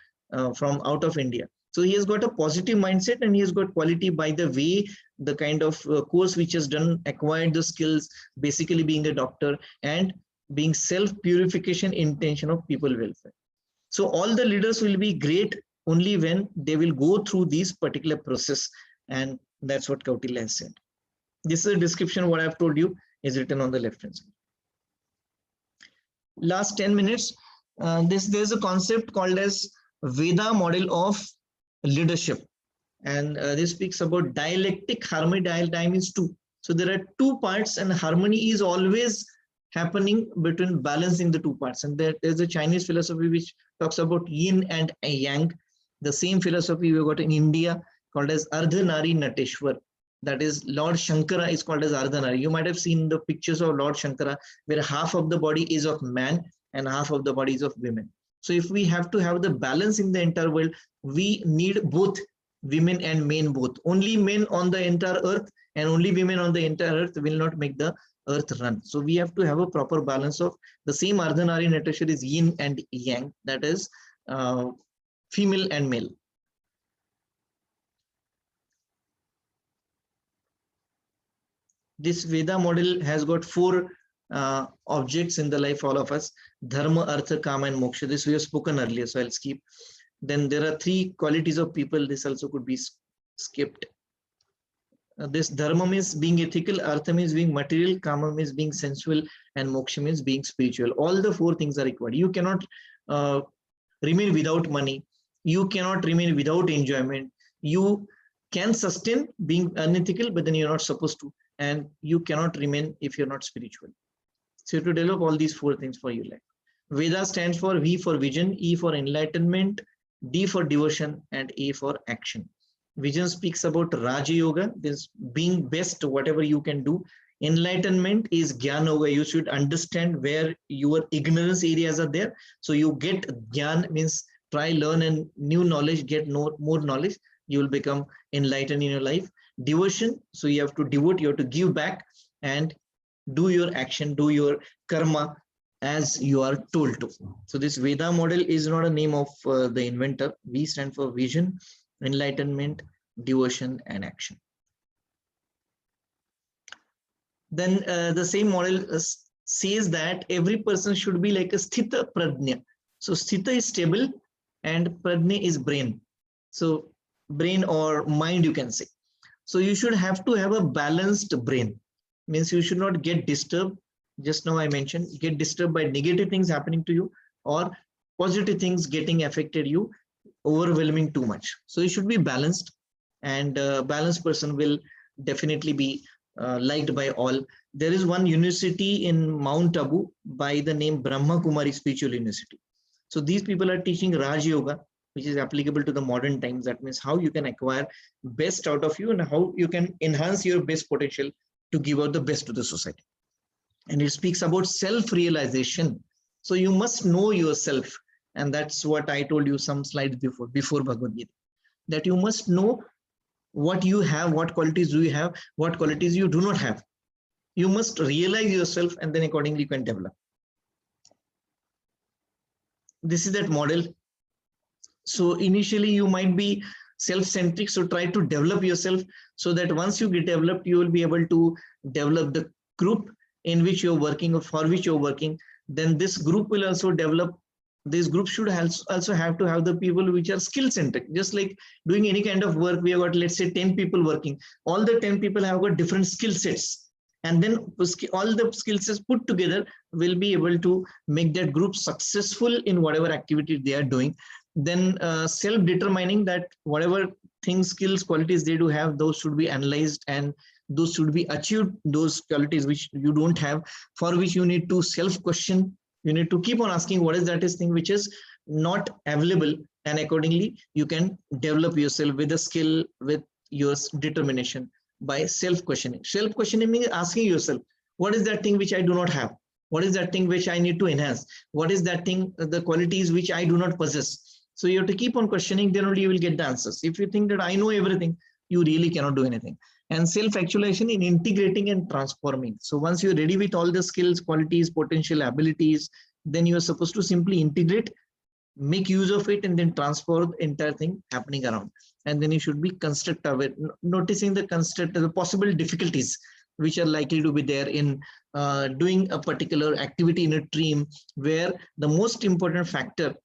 from out of India. So he has got a positive mindset and he has got quality by the way, the kind of course which has done, acquired the skills, basically being a doctor and being self-purification intention of people welfare. So all the leaders will be great only when they will go through this particular process, and that's what Kautilya has said. This is a description. What I've told you is written on the left hand side. Last 10 minutes. There's a concept called as Veda model of leadership, and this speaks about dialectic harmony. Dial is two. So there are two parts, and harmony is always happening between balancing the two parts. And there's a Chinese philosophy which talks about yin and yang. The same philosophy we got in India called as Ardhanari Nateshwar. That is, Lord Shankara is called as Ardhanari. You might have seen the pictures of Lord Shankara where half of the body is of man and half of the body is of women. So if we have to have the balance in the entire world, we need both women and men both. Only men on the entire earth and only women on the entire earth will not make the earth run. So we have to have a proper balance of the same. Ardhanari Nateshwar is yin and yang, that is female and male. This Veda model has got four objects in the life, all of us: dharma, artha, kama, and moksha. This we have spoken earlier, so I'll skip. Then there are three qualities of people. This also could be skipped. This dharma means being ethical, artha means being material, kama means being sensual, and moksha means being spiritual. All the four things are required. You cannot remain without money. You cannot remain without enjoyment. You can sustain being unethical, but then you're not supposed to. And you cannot remain if you're not spiritual. So you have to develop all these four things for your life. Veda stands for V for vision, E for enlightenment, D for devotion, and A for action. Vision speaks about Raja Yoga, this being best, whatever you can do. Enlightenment is Jnana Yoga. You should understand where your ignorance areas are there. So you get Jnana, means try, learn, and new knowledge, get more knowledge. You will become enlightened in your life. Devotion, so you have to devote, you have to give back and do your action, do your karma as you are told to. So this Veda model is not a name of the inventor. V stand for vision, enlightenment, devotion, and action. Then the same model says that every person should be like a sthita prajna. So sthita is stable and prajna is brain. So brain or mind, you can say. So you should have to have a balanced brain. Means you should not get disturbed. Just now I mentioned, get disturbed by negative things happening to you or positive things getting affected you, overwhelming too much. So you should be balanced, and a balanced person will definitely be liked by all. There is one university in Mount Abu by the name Brahma Kumari Spiritual University. So these people are teaching Raj Yoga, which is applicable to the modern times. That means how you can acquire best out of you and how you can enhance your best potential to give out the best to the society. And it speaks about self-realization. So you must know yourself. And that's what I told you some slides before Bhagavad Gita, that you must know what you have, what qualities do you have, what qualities you do not have. You must realize yourself, and then accordingly you can develop. This is that model. So initially you might be self-centric, so try to develop yourself so that once you get developed, you will be able to develop the group in which you're working or for which you're working. Then this group will also develop. This group should also have to have the people which are skill-centric. Just like doing any kind of work, we have got, let's say, 10 people working. All the 10 people have got different skill sets. and then all the skill sets put together will be able to make that group successful in whatever activity they are doing. Then self-determining that whatever things, skills, qualities they do have, those should be analyzed and those should be achieved. Those qualities which you don't have, for which you need to self-question, you need to keep on asking what is that is thing which is not available, and accordingly you can develop yourself with a skill, with your determination by self-questioning. Self-questioning means asking yourself, what is that thing which I do not have? What is that thing which I need to enhance? What is that thing, the qualities which I do not possess? So you have to keep on questioning, then only you will get the answers. If you think that I know everything, you really cannot do anything. And self-actualization in integrating and transforming. So once you're ready with all the skills, qualities, potential abilities, then you are supposed to simply integrate, make use of it, and then transfer the entire thing happening around. And then you should be construct aware, noticing the possible difficulties which are likely to be there in doing a particular activity in a team, where the most important factor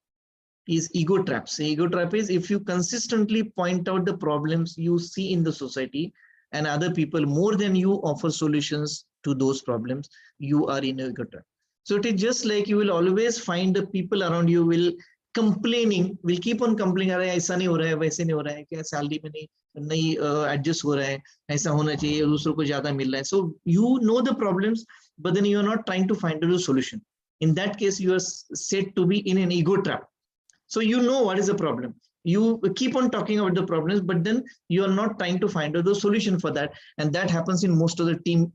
is ego traps. Ego trap is if you consistently point out the problems you see in the society and other people more than you offer solutions to those problems, you are in a ego trap. So it is just like you will always find the people around you will complaining, will keep on complaining, अरे ऐसा नहीं हो रहा है, वैसे नहीं हो रहा है, क्या सैलरी में नहीं adjust हो रहा है, ऐसा होना चाहिए, दूसरों को ज्यादा मिल रहा है. So you know the problems, but then you are not trying to find a solution. In that case, you are said to be in an ego trap. So you know what is the problem. You keep on talking about the problems, but then you are not trying to find out the solution for that. And that happens in most of the team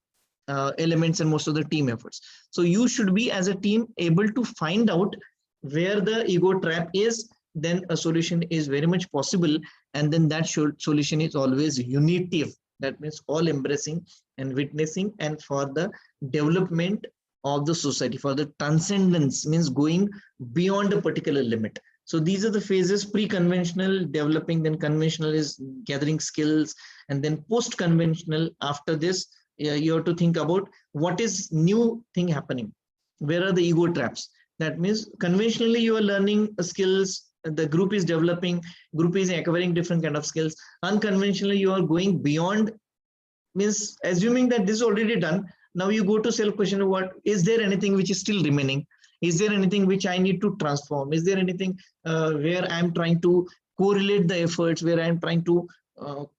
elements and most of the team efforts. So you should be, as a team, able to find out where the ego trap is, then a solution is very much possible. And then that solution is always unitive. That means all embracing and witnessing, and for the development of the society, for the transcendence, means going beyond a particular limit. So these are the phases: pre-conventional, developing, then conventional is gathering skills, and then post-conventional. After this, you have to think about what is new thing happening. Where are the ego traps? That means conventionally you are learning skills, the group is developing, group is acquiring different kind of skills. Unconventionally, you are going beyond, means assuming that this is already done. Now you go to self-question, what is there anything which is still remaining? Is there anything which I need to transform? Is there anything where I'm trying to correlate the efforts, where I'm trying to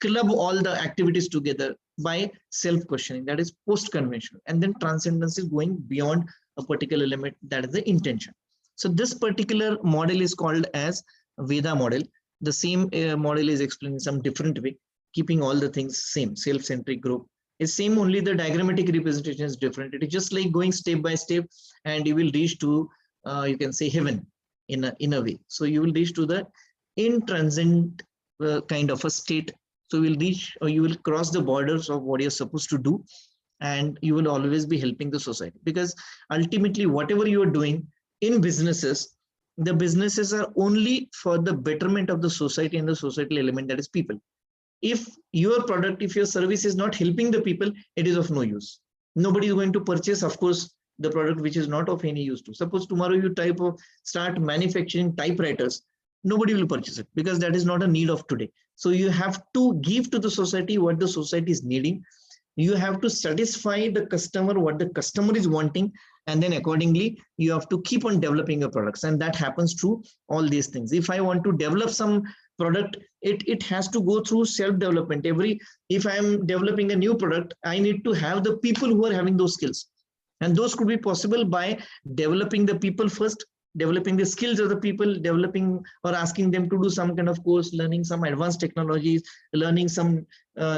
club all the activities together by self-questioning? That is post-conventional. And then transcendence is going beyond a particular limit. That is the intention. So this particular model is called as Veda model. The same model is explained in some different way, keeping all the things same. Self-centric group is same, only the diagrammatic representation is different. It is just like going step by step, and you will reach to you can say heaven in a way. So you will reach to the intranscendent kind of a state. So you will reach, or you will cross the borders of what you're supposed to do, and you will always be helping the society. Because ultimately, whatever you are doing in businesses, the businesses are only for the betterment of the society and the societal element, that is people. If your product, if your service is not helping the people, it is of no use. Nobody is going to purchase, of course, the product which is not of any use to. Suppose tomorrow you start manufacturing typewriters, nobody will purchase it, because that is not a need of today. So you have to give to the society what the society is needing. You have to satisfy the customer what the customer is wanting, and then accordingly you have to keep on developing your products. And that happens through all these things. If I want to develop some product, it has to go through self-development. If I am developing a new product, I need to have the people who are having those skills, and those could be possible by developing the people first, developing the skills of the people, developing or asking them to do some kind of course, learning some advanced technologies, learning some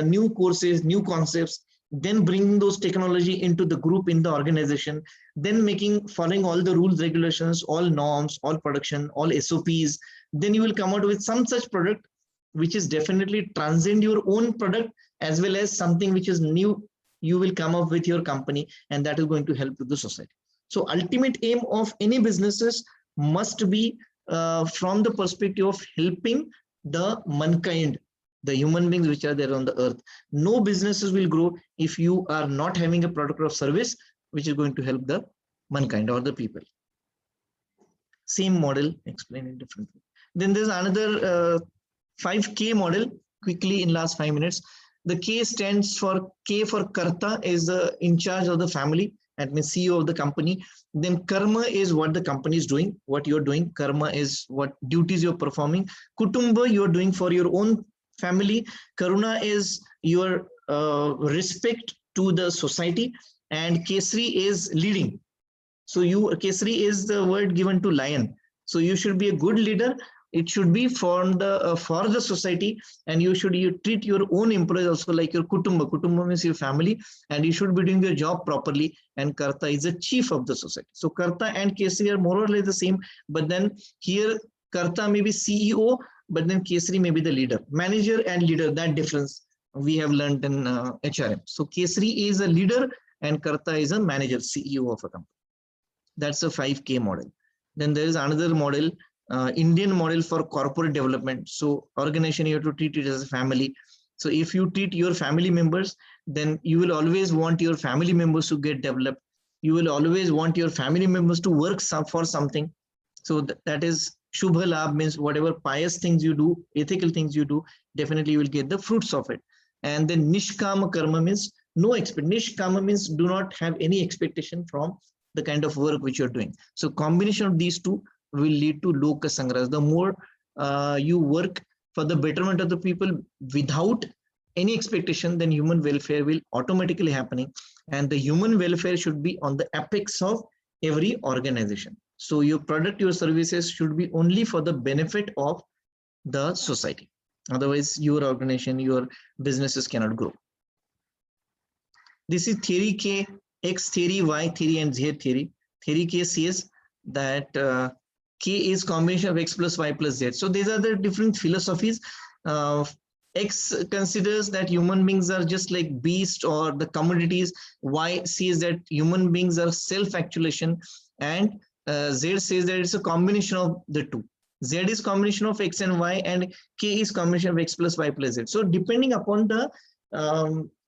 new courses, new concepts, then bringing those technology into the group, in the organization, then following all the rules, regulations, all norms, all production, all SOPs. Then you will come out with some such product which is definitely transcend your own product, as well as something which is new you will come up with your company, and that is going to help with the society. So ultimate aim of any businesses must be from the perspective of helping the mankind, the human beings which are there on the earth. No businesses will grow if you are not having a product or service which is going to help the mankind or the people. Same model explained in different way. Then there's another 5K model, quickly in last 5 minutes. The K stands for K for Karta, is the in charge of the family, that means CEO of the company. Then Karma is what the company is doing, what you're doing. Karma is what duties you're performing. Kutumba, you're doing for your own family. Karuna is your respect to the society. And Kesri is leading. So Kesri is the word given to lion. So you should be a good leader. It should be for the society, and you treat your own employees also like your kutumba. Kutumba means your family, and you should be doing your job properly. And Karta is the chief of the society. So Karta and Kesri are more or less the same, but then here Karta may be CEO, but then Kesri may be the leader, manager and leader. That difference we have learned in HRM. So Kesri is a leader and Karta is a manager, CEO of a company. That's a 5K model. Then there is another model, Indian model for corporate development. So organization, you have to treat it as a family. So if you treat your family members, then you will always want your family members to get developed. You will always want your family members to work for something. So that is Shubha Labh, means whatever pious things you do, ethical things you do, definitely you will get the fruits of it. And then Nishkama Karma means no expect. Nishkama means do not have any expectation from the kind of work which you're doing. So combination of these two will lead to Loka Sangraha. The more you work for the betterment of the people without any expectation, then human welfare will automatically happening. And the human welfare should be on the apex of every organization. So your product, your services should be only for the benefit of the society. Otherwise, your organization, your businesses cannot grow. This is theory K, X theory, Y theory, and Z theory. Theory K says that K is combination of X plus Y plus Z. So these are the different philosophies. X considers that human beings are just like beasts or the commodities. Y says that human beings are self-actualization, and Z says that it's a combination of the two. Z is combination of X and Y, and K is combination of X plus Y plus Z. So depending upon the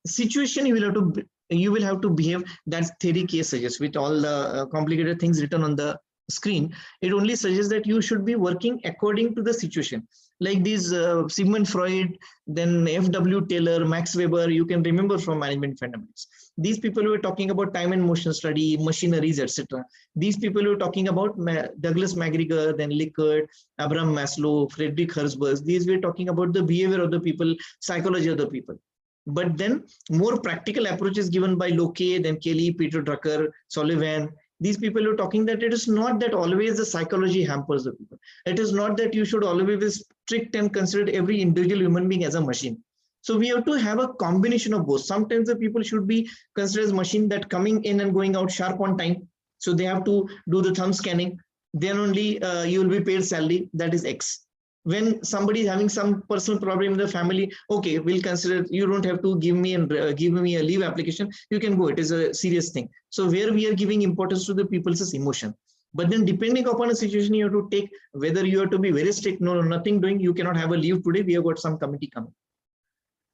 situation, you will have to behave. That's theory K suggests, with all the complicated things written on the screen. It only suggests that you should be working according to the situation. Like these Sigmund Freud, then F.W. Taylor, Max Weber, you can remember from Management Fundamentals. These people were talking about time and motion study, machineries, etc. These people were talking about Douglas McGregor, then Likert, Abraham Maslow, Friedrich Herzberg. These were talking about the behavior of the people, psychology of the people. But then more practical approaches given by Locke, then Kelly, Peter Drucker, Sullivan. These people are talking that it is not that always the psychology hampers the people. It is not that you should always be strict and consider every individual human being as a machine. So we have to have a combination of both. Sometimes the people should be considered as machine that coming in and going out sharp on time. So they have to do the thumb scanning. Then only you will be paid salary. That is X. When somebody is having some personal problem in the family, okay, we'll consider, you don't have to give me a leave application, you can go, it is a serious thing. So where we are giving importance to the people's emotion. But then depending upon a situation, you have to take, whether you have to be very strict, no, nothing doing, you cannot have a leave today, we have got some committee coming.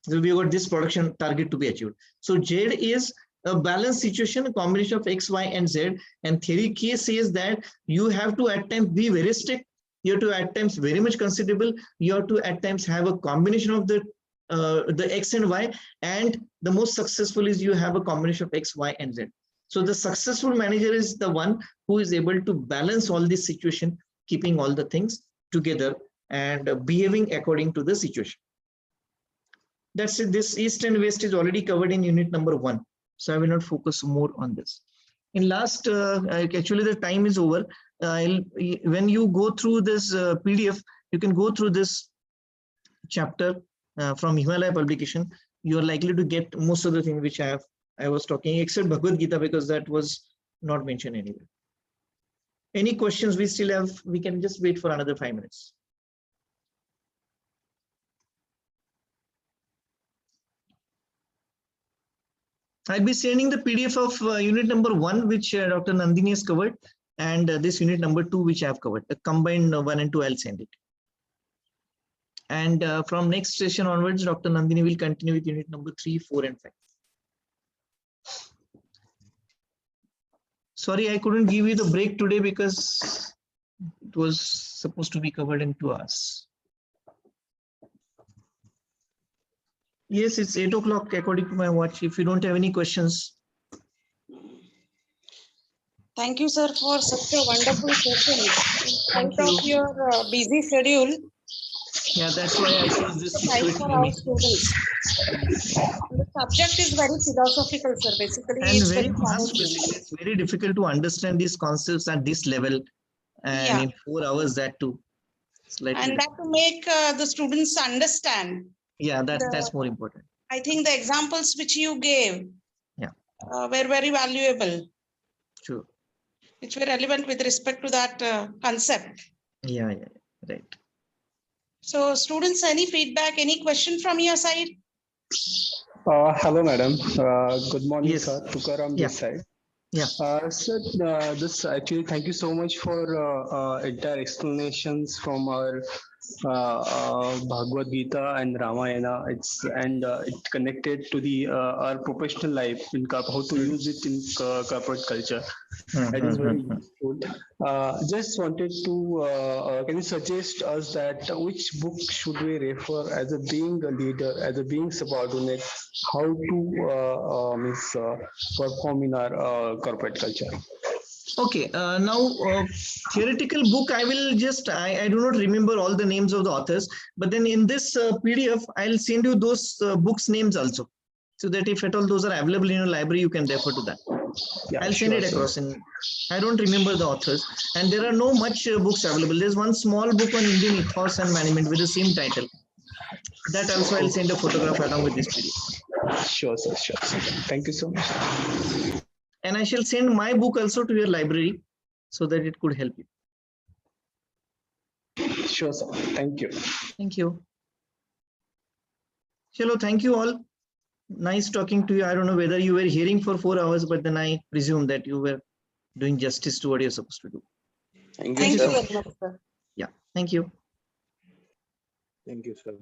So we have got this production target to be achieved. So Z is a balanced situation, a combination of X, Y, and Z. And theory K says that you have to at times be very strict, you have to at times very much considerable, you have to at times have a combination of the X and Y, and the most successful is you have a combination of X, Y, and Z. So the successful manager is the one who is able to balance all this situation, keeping all the things together and behaving according to the situation. That's it. This East and West is already covered in unit number 1. So I will not focus more on this. In last, actually the time is over. When you go through this PDF, you can go through this chapter from Himalaya publication. You are likely to get most of the things which I was talking, except Bhagavad Gita, because that was not mentioned anywhere. Any questions we still have? We can just wait for another 5 minutes. I'll be sending the PDF of unit number 1, which Dr. Nandini has covered, and this unit number 2, which I have covered. The combined 1 and 2, I'll send it. And from next session onwards, Dr. Nandini will continue with unit number 3, 4, and 5. Sorry, I couldn't give you the break today because it was supposed to be covered in 2 hours. Yes, it's 8 o'clock according to my watch. If you don't have any questions. Thank you, sir, for such a wonderful session. In Thank spite of you. your busy schedule, Yeah, that's why I chose this time 6 to 8 for our evening. students. And the subject is very philosophical, sir. Basically, And it's very very fast, challenging. basically. It's very difficult to understand these concepts at this level. And Yeah, in 4 hours, that too. Slightly and that difficult. to make the students understand. Yeah, that's The, more important. I think the examples which you gave Yeah. were very valuable, Sure. which were relevant with respect to that concept. Yeah, right. So, students, any feedback, any question from your side? Hello, madam. Good morning, Yes. sir. Tukaram Yeah. this side. Yeah. Sir, this actually, thank you so much for entire explanations from our Bhagavad Gita and Ramayana. It connected to the our professional life in how to use it in corporate culture. That is very useful. Just wanted to, can you suggest us that which book should we refer as a being a leader, as a being subordinate, how to perform in our corporate culture? Okay, now theoretical book, I will just, I do not remember all the names of the authors, but then in this PDF, I'll send you those books names also. So that if at all those are available in your library, you can refer to that. Yeah, I'll send sure, it sir. across. And I don't remember the authors. And there are no much books available. There's one small book on Indian ethos and management with the same title. That also I'll send a photograph along with this PDF. Sure, sir. Sure, sir. Thank you so much. And I shall send my book also to your library so that it could help you. Sure, sir. Thank you. Thank you. Hello, thank you all. Nice talking to you. I don't know whether you were hearing for 4 hours, but then I presume that you were doing justice to what you're supposed to do. Thank you so very much. much, sir. Yeah, thank you. Thank you, sir.